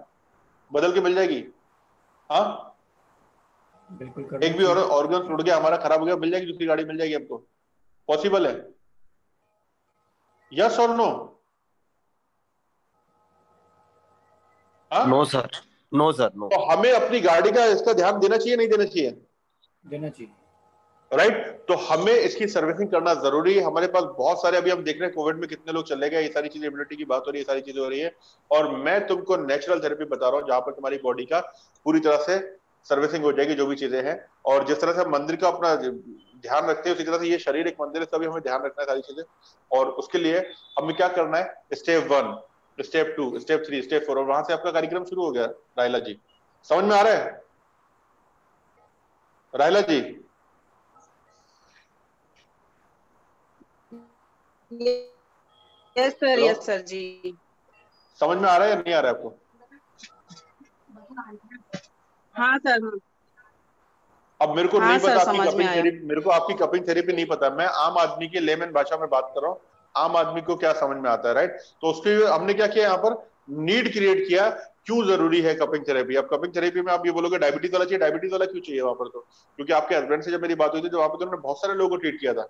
बदल के मिल जाएगी। हाँ, बिल्कुल। एक भी ऑर्गन टूट गया हमारा, खराब हो गया, मिल जाएगी, दूसरी गाड़ी मिल जाएगी हमको, पॉसिबल है? यस और no? No sir, no sir, no. तो हमें अपनी गाड़ी का इसका ध्यान देना चाहिए नहीं देना चाहिए? देना चाहिए, राइट। तो हमें इसकी सर्विसिंग करना जरूरी है। हमारे पास बहुत सारे, अभी हम देख रहे हैं कोविड में कितने लोग चले गए, ये सारी चीजें, इम्यूनिटी की बात हो रही है, ये सारी चीजें हो रही है। और मैं तुमको नेचुरल थेरेपी बता रहा हूँ, जहां पर तुम्हारी बॉडी का पूरी तरह से सर्विसिंग हो जाएगी, जो भी चीजें हैं। और जिस तरह से हम मंदिर का अपना ध्यान रखते हैं, उसी तरह से ये शरीर एक मंदिर है, तभी हमें ध्यान रखना है सारी चीजें। और उसके लिए हमें क्या करना है, स्टेप 1, स्टेप 2, स्टेप 3, स्टेप 4, और वहां से आपका कार्यक्रम शुरू हो गया। राहिला जी, समझ में आ रहा है? राहिला जी, यस सर जी। समझ में आ रहा है या नहीं आ रहा है आपको? हाँ सर। अब मेरे को हाँ नहीं सर, पता आपकी समझ में कपिंग आया। थेरेपी, मेरे को आपकी कपिंग थेरेपी नहीं पता। मैं आम आदमी की लेमन भाषा में बात कर रहा हूँ, आम आदमी को क्या समझ में आता है, राइट। तो उसके हमने क्या किया, यहाँ पर नीड क्रिएट किया, क्यों जरूरी है कपिंग थेरेपी। अब कपिंग थेरेपी में आप ये बोलोगे डायबिटीज वाला चाहिए, डायबिटीज वाला क्यों चाहिए वहां पर? तो क्योंकि आपके हस्बैंड से जब मेरी बात हुई थी, तो वहां पर तो उन्होंने बहुत सारे लोगों को ट्रीट किया था,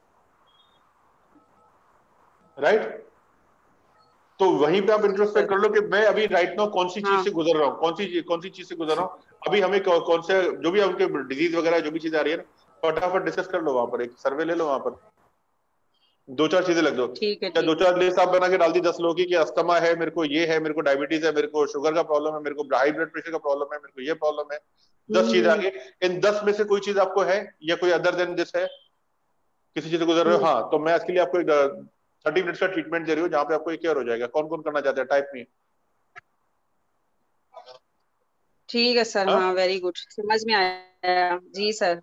राइट। तो वहीं पे आप इंट्रोस्पेक्ट कर लो कि मैं अभी राइट नाउ कौन सी चीज से गुजर रहा हूँ, कौन सी चीज से गुजर रहा हूँ, अभी हमें कौन से जो भी उनके डिजीज वगैरह जो भी चीज आ रही है ना, फटाफट डिस्कस कर लो, वहां पर एक सर्वे ले लो, वहां पर 2-4 चीजें लग दो, ठीक है, क्या ठीक 2-4 लिस्ट आप बना के डाल दी 10 लोगों की कि अस्थमा है, मेरे को ये है, मेरे को डायबिटीज है, मेरे को शुगर का प्रॉब्लम है, मेरे को हाई ब्लड प्रेशर का प्रॉब्लम है, मेरे को ये प्रॉब्लम है, 10 चीजें आगे, इन 10 में से कोई चीज आपको है या कोई अदर देन दिस है, किसी चीज से गुजर रहे हो, हाँ तो मैं इसके लिए आपको 30 मिनट्स का ट्रीटमेंट दे रही हूँ जहाँ पे आपको एक केयर हो जाएगा। कौन कौन करना चाहते हैं, टाइप में? ठीक है सर, हाँ? हाँ वेरी गुड, समझ में आया जी सर।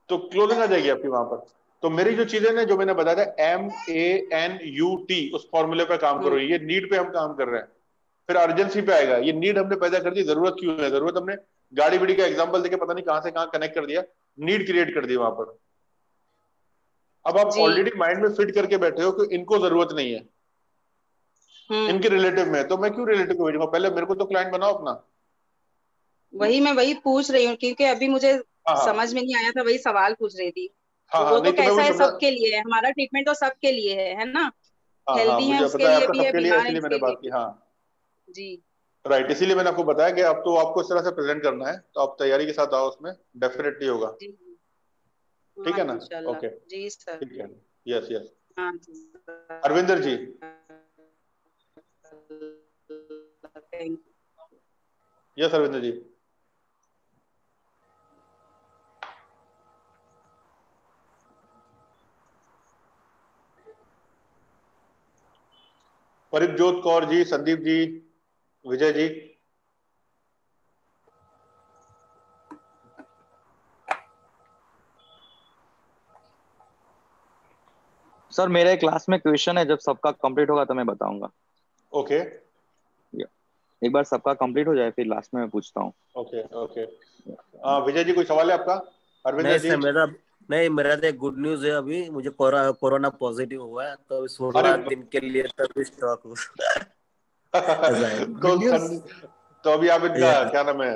तो क्लोजिंग आ जाएगी आपकी वहां पर। तो मेरी जो चीजें ने जो मैंने बताया था MANUT, उस फॉर्मूले पे काम करो, ये नीड पे हम काम कर रहे हैं, फिर अर्जेंसी पे आएगा। ये नीड हमने पैदा कर दी, जरूरत क्यों है, जरूरत हमने गाड़ी बिड़ी का एग्जांपल देके पता नहीं कहां से कहां कनेक्ट कर दिया, नीड क्रिएट कर दी वहां पर। अब आप जी। ऑलरेडी माइंड में फिट करके बैठे हो कि इनको जरूरत नहीं है, इनके रिलेटिव में, तो मैं क्यों रिलेटिव को भेजूंगा, पहले मेरे को तो क्लाइंट बनाओ अपना। वही पूछ रही हूँ क्योंकि अभी मुझे हाँ हाँ समझ में नहीं आया था, वही सवाल पूछ रही थी। हाँ वो हाँ, तो नहीं तो मैं कैसा वही है, समझा। सबके लिए है, हमारा ट्रीटमेंट तो सबके लिए है ना, हाँ हाँ, हेल्दी है मुझे उसके पता है लिए आपका भी है, सबके लिए, बीमार है इसीलिए मैंने उसके लिए बात की। भी। हाँ जी राइट, इसीलिए मैंने आपको बताया कि अब तो आपको इस तरह से प्रेजेंट करना है, तो आप तैयारी के साथ आओ, उसमें डेफिनेटली होगा। जी। ठीक हाँ है ना? इंशाल्लाह ओके, जी सर। ठीक है। Yes yes. हाँ जी सर। अरविंदर जी। थैंक यस अरविंदर जी। परिपजोत कौर जी, संदीप जी, विजय जी। सर मेरे क्लास में क्वेश्चन है, जब सबका कंप्लीट होगा तो मैं बताऊंगा। ओके एक बार सबका कंप्लीट हो जाए फिर लास्ट में मैं पूछता हूँ। Okay okay. विजय जी कोई सवाल है आपका? अरविंदर नहीं जी। सर, मेरा तो एक गुड न्यूज है, अभी मुझे कोरोना पॉजिटिव हुआ है, तो अरे 16 दिन के लिए तभी स्टॉक ऐसा है। तो तो अभी आप इनका ये क्या नाम है,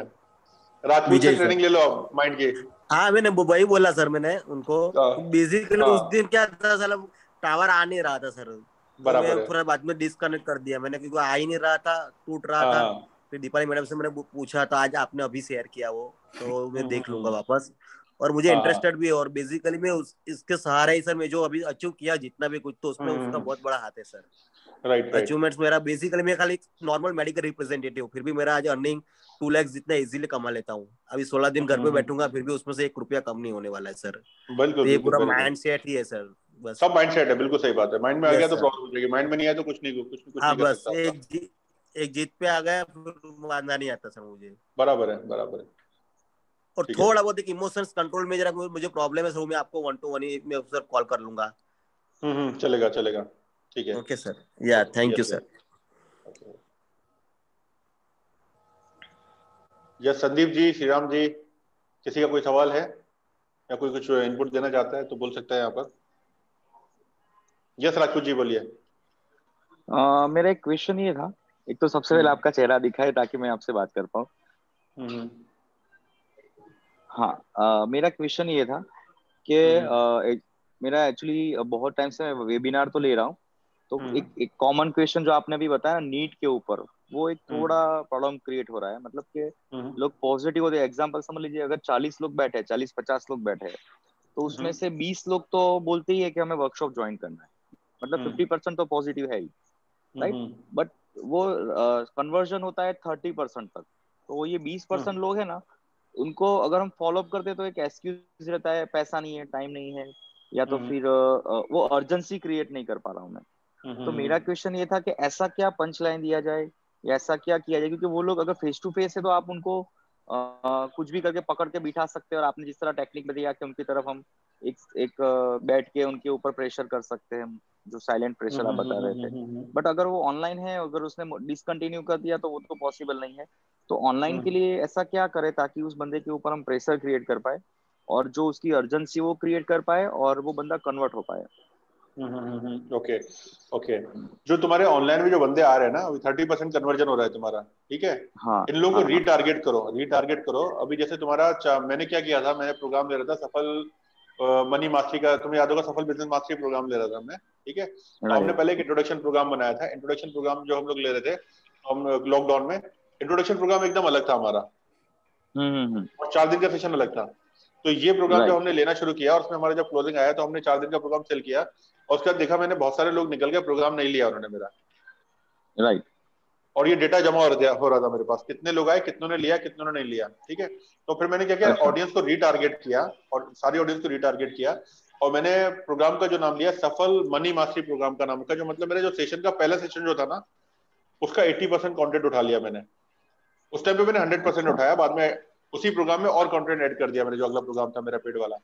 राजपूत से विजय सर। ट्रेनिंग ले लो आप माइंड की। हाँ मैंने वही बोला सर, मैंने उनको हाँ बेसिकली उस हाँ, दिन क्या था सर, टावर आ नहीं रहा था सर, तो मैं बराबर है। पूरा बाद में डिस्कनेक्ट कर दिया मैंने, क्योंकि आ ही नहीं रहा था, टूट रहा हाँ था। हाँ। फिर दीपाली मैडम से मैंने पूछा, तो आज आपने अभी शेयर किया वो, तो मैं देख लूंगा हम्म। वापस, और मुझे हाँ हाँ। इंटरेस्टेड भी है, और बेसिकली मैं इसके सहारे ही सर, मैं जो अभी अचीव किया जितना भी कुछ, तो उसमें उसका बहुत बड़ा हाथ है सर। Right right. अचीवमेंट्स मेरा बेसिकली, मैं खाली नॉर्मल मेडिकल रिप्रेजेंटेटिव, फिर भी मेरा आज अर्निंग 2 लाख जितना इजीली कमा लेता हूँ। अभी 16 दिन घर पे बैठूंगा फिर भी उसमें से 1 रुपया कम नहीं होने वाला है सर। बिल्कुल तो ये बिल्कुल, पूरा वेरी गुड। माइंड सेट ही है सर, बस। सब माइंड सेट है, बिल्कुल सही बात है। माइंड में आ गया यस तो सर। प्रॉब्लम हो जाएगी, माइंड में नहीं आया तो कुछ हाँ नहीं कर बस सकता आपका। एक जीत पे आ गया, फिर मानना नहीं आता सर मुझे। बराबर है बराबर है। और ठीक है। थोड़ा बहुत एक इमोशंस कंट्रोल में जरा मुझे प्रॉब्लम है सर, मैं आपको 1 to 1 ही में सर कॉल कर लूंगा। चलेगा चलेगा, ठीक है। ओके सर, या okay thank you yes sir. Yes. Yes Sandeep ji, Shriram ji, किसी का कोई सवाल है या कोई कुछ इनपुट देना चाहता है तो बोल सकता है यहाँ पर। यस राजपूत जी बोलिए। मेरा एक क्वेश्चन ये था, एक तो सबसे पहले आपका चेहरा दिखाए ताकि मैं आपसे बात कर पाऊँ। हाँ, मेरा क्वेश्चन ये था कि मेरा एक्चुअली बहुत टाइम से मैं वेबिनार तो ले रहा हूँ, तो एक कॉमन क्वेश्चन जो आपने अभी बताया नीट के ऊपर, वो एक थोड़ा प्रॉब्लम क्रिएट हो रहा है। मतलब कि लोग पॉजिटिव होते हैं, एग्जांपल समझ लीजिए अगर 40 लोग बैठे, 40-50 लोग बैठे, तो उसमें से 20 लोग तो बोलते ही है कि हमें वर्कशॉप ज्वाइन करना है, मतलब 50% तो पॉजिटिव है ही, राइट। बट वो कन्वर्जन होता है 30% तक। तो वो ये 20% लोग है ना, उनको अगर हम फॉलो अप करते तो एक एक्सक्यूज रहता है, पैसा नहीं है, टाइम नहीं है, या तो फिर वो अर्जेंसी क्रिएट नहीं कर पा रहा हूँ मैं। तो मेरा क्वेश्चन ये था कि ऐसा क्या पंच लाइन दिया जाए या ऐसा क्या किया जाए, क्योंकि वो लोग अगर फेस टू फेस है तो आप उनको कुछ भी करके पकड़ के बिठा सकते हैं, और आपने जिस तरह टेक्निक में दिया कि उनकी तरफ हम एक बैठ के उनके ऊपर प्रेशर कर सकते हैं, जो साइलेंट प्रेशर आप बता रहे थे। बट अगर वो ऑनलाइन है, अगर उसने डिसकंटिन्यू कर दिया तो वो तो पॉसिबल नहीं है। तो ऑनलाइन के लिए ऐसा क्या करे ताकि उस बंदे के ऊपर हम प्रेशर क्रिएट कर पाए, और जो उसकी अर्जेंसी वो क्रिएट कर पाए, और वो बंदा कन्वर्ट हो पाए। Okay okay. जो तुम्हारे ऑनलाइन में जो बंदे आ रहे हैं ना, 30% कन्वर्जन हो रहा है तुम्हारा, ठीक है। हाँ इन लोगों को हाँ रीटारगेट करो। अभी जैसे तुम्हारा मैंने क्या किया था, मैंने प्रोग्राम दे रहा था सफल मनी मास्टरी का, तुम्हें याद होगा सफल बिजनेस मास्टरी प्रोग्राम ले रहा था हमने, ठीक है। तो हमने पहले एक इंट्रोडक्शन प्रोग्राम बनाया था। इंट्रोडक्शन प्रोग्राम जो हम लोग ले रहे थे हम लॉकडाउन में, इंट्रोडक्शन प्रोग्राम एकदम अलग था हमारा, और 4 दिन का सेशन अलग था। तो ये प्रोग्राम जब हमने लेना शुरू किया और उसमें हमारा जब क्लोजिंग आया तो हमने 4 दिन का प्रोग्राम सेल किया, और उसके बाद देखा मैंने बहुत सारे लोग निकल गए, प्रोग्राम नहीं लिया उन्होंने मेरा, राइट। और ये डेटा जमा हो रहा था मेरे पास, कितने लोग आए, कितनों ने लिया, कितनों ने नहीं लिया, ठीक है। तो फिर मैंने क्या किया, ऑडियंस को रीटारगेट किया, और सारी ऑडियंस को रीटारगेट किया, और मैंने प्रोग्राम का जो नाम लिया सफल मनी मास्टरी प्रोग्राम का नाम का, जो मतलब मेरे जो सेशन का पहला सेशन जो था ना उसका 80% कंटेंट उठा लिया मैंने। उस टाइम पे मैंने 100% उठाया, बाद में उसी प्रोग्राम में और कंटेंट ऐड कर दिया मैंने, जो अगला प्रोग्राम था मेरा पेड वाला।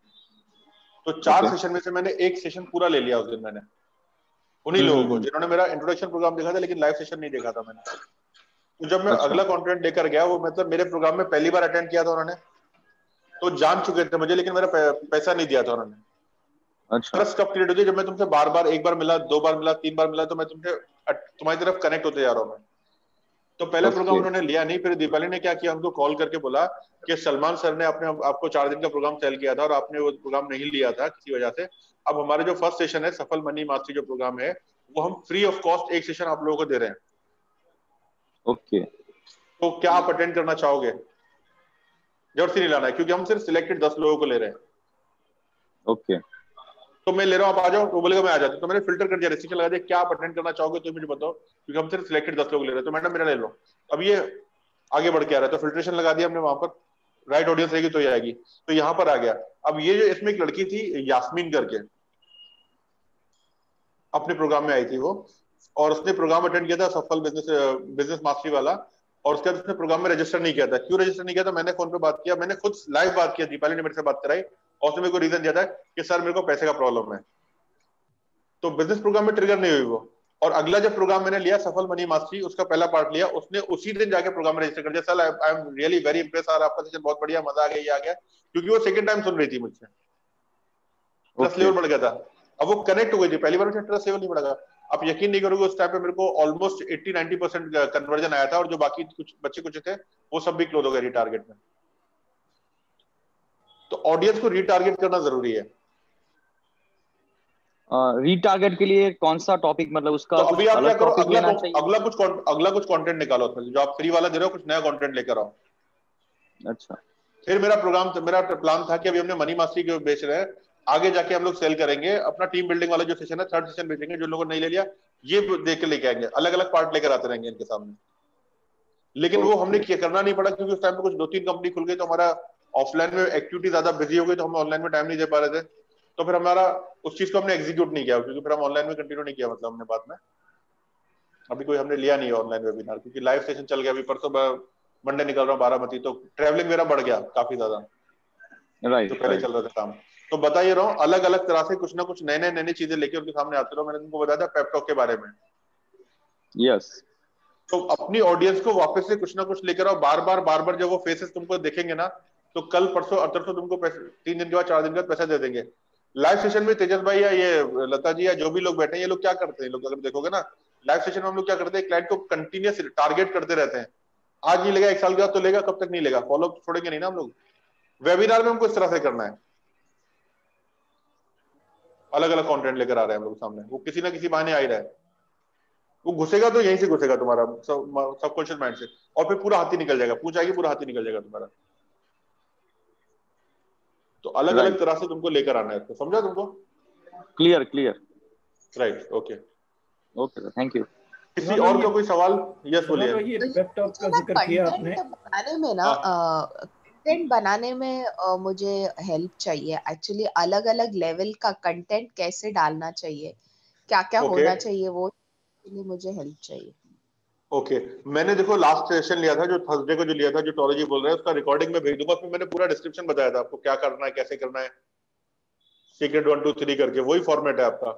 तो 4 सेशन में से मैंने एक सेशन पूरा ले लिया उस दिन मैंने, उन्हीं लोगों को जिन्होंने मेरा इंट्रोडक्शन प्रोग्राम देखा था लेकिन लाइव सेशन नहीं देखा था मैंने। तो जब मैं अगला कंटेंट लेकर गया, वो मतलब मेरे प्रोग्राम में पहली बार अटेंड किया था उन्होंने, तो जान चुके थे मुझे, लेकिन मेरा पैसा नहीं दिया था उन्होंने। ट्रस्ट कब क्रिएट होती है, जब मैं तुमसे बार बार, एक बार मिला, 2 बार मिला, 3 बार मिला, तो मैं तुमसे तुम्हारी तरफ कनेक्ट होते जा रहा हूँ मैं। तो पहले प्रोग्राम उन्होंने लिया नहीं, फिर दीपाली ने क्या किया, उनको कॉल करके बोला कि सलमान सर ने अपने आपको 4 दिन का प्रोग्राम सेल किया था और आपने वो प्रोग्राम नहीं लिया था किसी वजह से। अब हमारे जो फर्स्ट सेशन है सफल मनी मास्टरी जो प्रोग्राम है, वो हम फ्री ऑफ कॉस्ट एक सेशन आप लोगों को दे रहे हैं। ओके। तो क्या आप अटेंड करना चाहोगे? जरूर नहीं लाना है, क्योंकि हम सिर्फ सिलेक्टेड 10 लोगों को ले रहे हैं। ओके। तो मैं ले रहा हूँ, आप आ जाओ, तो बोलेगा मैं आ जाता हूँ। तो मैंने फिल्टर कर दिया, रिस्ट्रिक्शन लगा दिया, क्या आप अटेंड करना चाहोगे तो मुझे बताओ, क्योंकि हम सिर्फ सिलेक्टेड 10 लोग ले रहे हैं। तो मैडम मेरा ले लो। अब ये आगे बढ़ के आ रहा है, तो फिल्ट्रेशन लगा दिया हमने वहां पर, राइट ऑडियंस रहेगी तो ये आएगी। तो यहाँ पर आ गया। अब ये जो इसमें एक लड़की थी यास्मीन करके, अपने प्रोग्राम में आई थी वो, और उसने प्रोग्राम अटेंड किया था सफल बिजनेस मास्टरी वाला, और उसके बाद उसने प्रोग्राम में रजिस्टर नहीं किया था। क्यों रजिस्टर नहीं किया था? मैंने फोन पे बात किया, मैंने खुद लाइव बात किया, दीपाली ने मेरे से बात कराई, और उसने मेरे को रीजन दिया था कि सर मेरे को पैसे का प्रॉब्लम है। तो बिजनेस प्रोग्राम में ट्रिगर नहीं हुई वो। और अगला जब प्रोग्राम मैंने लिया सफल मनी मास्टरी, उसका पहला पार्ट लिया, उसने उसी दिन जाके प्रोग्राम में रजिस्टर कर दिया। Sir I am really very Impress, आपका सेशन बहुत बढ़िया, मजा आ गया, ये आ गया, क्योंकि वो सेकंड टाइम सुन रही थी मुझसे, ट्रस्ट लेवल बढ़ गया था। अब वो कनेक्ट हो गई थी, पहली बार मुझे ट्रस्ट लेवल नहीं बढ़ा। आप यकीन नहीं करोगे, उस टाइम पे मेरे को ऑलमोस्ट 80-90% कन्वर्जन आया था, और जो बाकी कुछ बच्चे थे वो सब भी क्लोज हो गए रीटारगेट में। तो ऑडियंस को रीटारगेट करना जरूरी है। रीटारगेट के लिए कौन सा टॉपिक, मतलब उसका तो अभी आप क्या करो, अगला कुछ कंटेंट निकालो उसमें, जो आप फ्री वाला दे रहे हो, कुछ नया कंटेंट लेकर आओ। अच्छा। फिर मेरा प्लान था कि अभी हमने मनी मास्टरी जो बेच रहे हैं, आगे जाके हम लोग सेल करेंगे अपना टीम बिल्डिंग वाला जो सेशन है, 3rd सेशन बेचेंगे। जो लोगों ने नहीं ले लिया ये देख के लेके आएंगे, अलग अलग पार्ट लेकर आते रहेंगे इनके सामने। लेकिन वो हमने करना नहीं पड़ा, क्योंकि उस टाइम पे कुछ 2-3 कंपनी खुल गई, तो हमारा ऑफलाइन में एक्टिविटी ज्यादा बिजी हो गई, तो हम ऑनलाइन में टाइम नहीं दे पा रहे थे। तो फिर हमारा उस चीज को हमने एग्जीक्यूट नहीं किया, क्योंकि फिर हम ऑनलाइन में कंटिन्यू नहीं किया, मतलब हमने बाद में अभी कोई हमने लिया नहीं ऑनलाइन वेबिनार, क्योंकि लाइव सेशन चल गया। अभी परसों मंडे निकल रहा हूँ बारामती, तो ट्रैवलिंग मेरा बढ़ गया काफी ज्यादा, राइट, तो पहले चल रहा था काम। तो बता ये रहा हूँ, अलग अलग तरह से कुछ ना कुछ नई चीजें लेके उनके सामने आते रहो। मैंने तुमको बताया था पेप टॉक के बारे में। यस। तो अपनी ऑडियंस को वापस से कुछ ना कुछ लेकर आओ, बार बार जब वो फेसेस तुमको देखेंगे ना, तो कल परसों अतरसों तुमको 3 दिन के बाद 4 दिन के बाद पैसा दे देंगे। लाइव सेशन में तेजस भाई या ये लता जी या जो भी लोग बैठे हैं, ये लोग क्या करते हैं, लोग अगर देखोगे ना लाइव सेशन में हम लोग क्या करते हैं, क्लाइंट को कंटिन्यूस टारगेट करते रहते हैं। आज नहीं लेगा, 1 साल के बाद तो लेगा, कब तक नहीं लेगा, फॉलो छोड़ेंगे नहीं ना हम लोग। वेबिनार में हमको इस तरह से करना है, अलग अलग कंटेंट लेकर आ रहे हैं हम लोग सामने, वो किसी ना किसी बहाने आ ही रहा है। वो घुसेगा तो यहीं से घुसेगा तुम्हारा सबकॉन्शियस माइंड से, और फिर पूरा हाथी निकल जाएगा, पूछ आएगी पूरा हाथी निकल जाएगा तुम्हारा। तो अलग अलग तरह से तुमको लेकर आना है इसको, समझा तुमको? Clear. Right, okay okay, thank you. किसी और का कोई सवाल? यस बोलिए। ये पेप टॉक का जिक्र किया आपने, बनाने में ना कंटेंट बनाने में मुझे हेल्प चाहिए एक्चुअली। अलग अलग लेवल का कंटेंट कैसे डालना चाहिए, क्या क्या होना चाहिए, वो के लिए मुझे हेल्प चाहिए। ओके, मैंने देखो लास्ट सेशन लिया था, जो थर्सडे को जो लिया था, जो टोरोजी बोल रहे हैं, उसका रिकॉर्डिंग में भेज दूंगा। उसमें मैंने पूरा डिस्क्रिप्शन बताया था आपको, क्या करना है, कैसे करना है, सीक्रेट 1 2 3 करके, वही फॉर्मेट है आपका,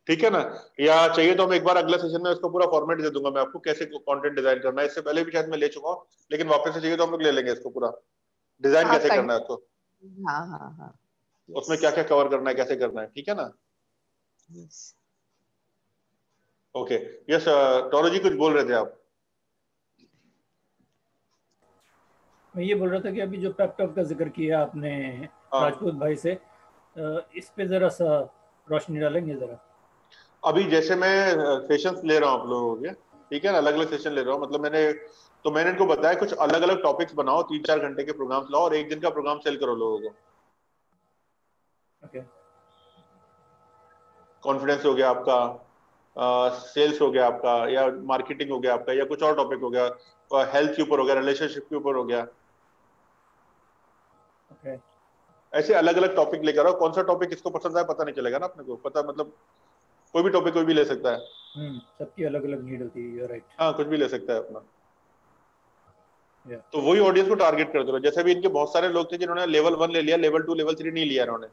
ठीक है ना? या चाहिए तो हम एक बार अगला सेशन में उसको पूरा फॉर्मेट दे दूंगा मैं आपको, कैसे कंटेंट डिजाइन करना है। इससे पहले भी शायद मैं ले चुका हूँ, लेकिन वापस से चाहिए तो हम लोग ले लेंगे इसको, पूरा डिजाइन कैसे करना है उसको, हाँ उसमें क्या क्या कवर करना है, कैसे करना है, ठीक है ना? ओके, यस टोरोजी कुछ बोल रहे थे आप? मैं ये बोल रहा था कि अभी जो पेप टॉक का जिक्र किया आपने, राजपूत भाई से, इस पे जरा सा रोशनी डालेंगे जरा। अभी जैसे मैं सेशंस ले रहा हूँ आप लोगों के, ठीक है ना, अलग अलग सेशन ले रहा हूँ, मतलब मैंने इनको बताया कुछ अलग अलग टॉपिक्स बनाओ, 3-4 घंटे के प्रोग्राम्स लाओ और एक दिन का प्रोग्राम सेल करो लोगों को। ओके, कॉन्फिडेंस हो गया आपका, सेल्स हो गया आपका, या मार्केटिंग हो गया आपका, या कुछ और टॉपिक हो गया, हेल्थ के ऊपर हो गया, रिलेशनशिप के ऊपर हो गया। ओके, ऐसे अलग अलग टॉपिक लेकर आओ। कौन सा टॉपिक किसको पसंद आए पता नहीं चलेगा ना अपने को, पता मतलब कोई भी टॉपिक कोई भी ले सकता है। सबकी अलग अलग नीड होती है, राइट। हाँ, कुछ भी ले सकता है अपना। तो वही ऑडियंस को टारगेट करते रहो। जैसे भी इनके बहुत सारे लोग थे जिन्होंने लेवल 1 ले लिया, लेवल 2 लेवल 3 नहीं लिया इन्होंने।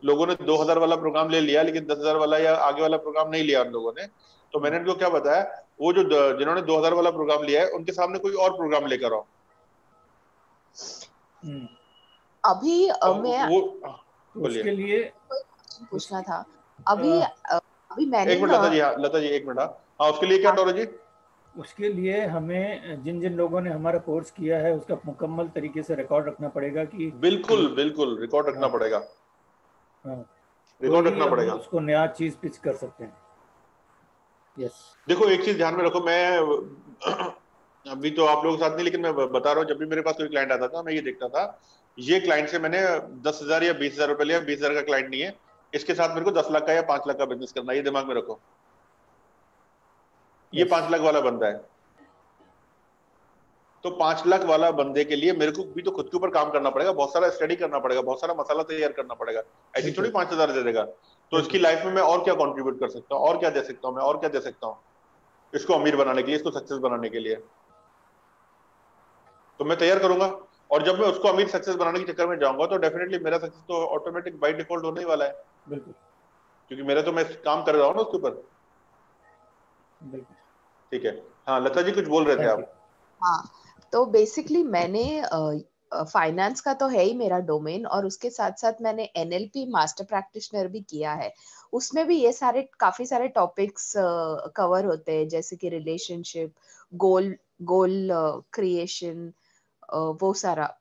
लोगों ने 2000 वाला प्रोग्राम ले लिया लेकिन 10,000 वाला या आगे वाला प्रोग्राम नहीं लिया उन लोगों ने। तो मैंने इनको क्या बताया, वो जो जिन्होंने 2000 वाला प्रोग्राम लिया है उनके सामने कोई और प्रोग्राम लेकर आओ। अभी मैं उसके लिए पूछना था, अभी मैंने एक मिनट लता जी, लता जी एक मिनट। हाँ, उसके लिए क्या टोरो जी? उसके लिए हमें जिन जिन लोगों ने हमारा कोर्स किया है उसका मुकम्मल तरीके से रिकॉर्ड रखना पड़ेगा कि बिल्कुल रिकॉर्ड रखना पड़ेगा। हाँ, रिकॉर्ड रखना पड़ेगा, उसको नया चीज पिच कर सकते हैं। यस, देखो एक चीज ध्यान में रखो, मैं अभी तो आप लोगों के साथ नहीं, लेकिन मैं बता रहा हूँ, जब भी मेरे पास कोई क्लाइंट आता था मैं ये देखता था, ये क्लाइंट से मैंने 10,000 या 20,000 रुपए लिया, 20,000 का क्लाइंट नहीं है, इसके साथ मेरे को 10 लाख का या 5 लाख का बिजनेस करना है, ये दिमाग में रखो। ये 5 लाख वाला बंदा है, तो 5 लाख वाला बंदे के लिए मेरे को भी तो खुद के ऊपर काम करना पड़ेगा, बहुत सारा स्टडी करना पड़ेगा, बहुत सारा मसाला तैयार करना पड़ेगा। ऐसी थोड़ी 5,000 दे देगा। तो इसकी लाइफ में मैं और क्या कंट्रीब्यूट कर सकता हूँ, और क्या दे सकता हूँ, मैं और क्या दे सकता हूँ इसको अमीर बनाने के लिए, इसको सक्सेस बनाने के लिए, तो मैं तैयार करूंगा। और जब मैं उसको अमीर सक्सेस बनाने के चक्कर में जाऊंगा तो डेफिनेटली मेरा सक्सेस तो ऑटोमेटिक बाय डिफॉल्ट होने ही वाला है। बिल्कुल, क्योंकि मेरा तो मैं काम कर रहा हूँ ना उसके ऊपर। ठीक है, हाँ लता जी कुछ बोल रहे थे आप? हाँ, तो बेसिकली मैंने फाइनेंस का तो है ही मेरा डोमेन, और उसके साथ साथ मैंने NLP मास्टर प्रैक्टिशनर भी किया है। उसमें भी ये काफी सारे टॉपिक्स कवर होते हैं, जैसे कि रिलेशनशिप, गोल क्रिएशन, वो सारा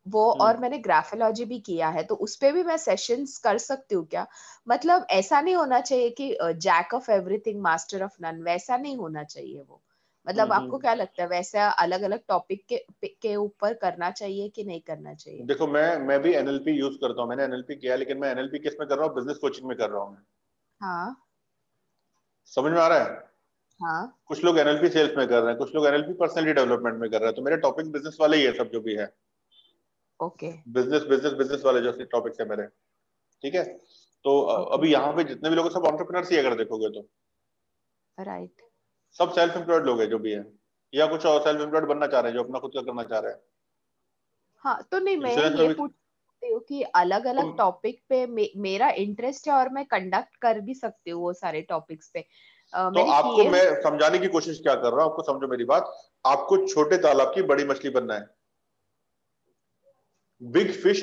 वो। और मैंने ग्राफोलॉजी भी किया है, तो उस पे भी मैं सेशंस कर सकती हूँ क्या? मतलब ऐसा नहीं होना चाहिए कि jack of everything master of none, वैसा नहीं होना चाहिए वो। मतलब आपको क्या लगता है, वैसा अलग अलग टॉपिक के ऊपर करना चाहिए कि नहीं करना चाहिए? देखो मैं भी NLP यूज करता हूँ, मैंने NLP किया, लेकिन मैं NLP किस में कर रहा हूँ, बिजनेस कोचिंग में कर रहा हूँ मैं। हाँ, समझ में आ रहा है? हाँ, कुछ लोग NLP सेल्स में कर रहे हैं, कुछ लोग NLP पर्सनैलिटी डेवलपमेंट में कर रहे हैं। तो मेरे टॉपिक बिजनेस वाले ही है सब जो भी है। ओके, बिजनेस वाले जो टॉपिक्स है मेरे, ठीक है। तो अभी यहाँ पे जितने भी लोग सब एंटरप्रेन्योर्स ही अगर देखोगे तो राइट, सब सेल्फ एम्प्लॉयड लोग हैं जो भी है, या कुछ और सेल्फ एम्प्लॉयड बनना चाह रहे हैं, जो अपना खुद का करना चाह रहे हैं। हाँ, तो नहीं, मैं ये पूछती हूँ कि अलग अलग टॉपिक पे मेरा इंटरेस्ट है और मैं कंडक्ट कर भी सकती हूँ वो सारे टॉपिक्स पे। तो आपको मैं समझाने की कोशिश क्या कर रहा हूँ, आपको समझो मेरी बात, आपको छोटे तालाब की बड़ी मछली बनना है। Big fish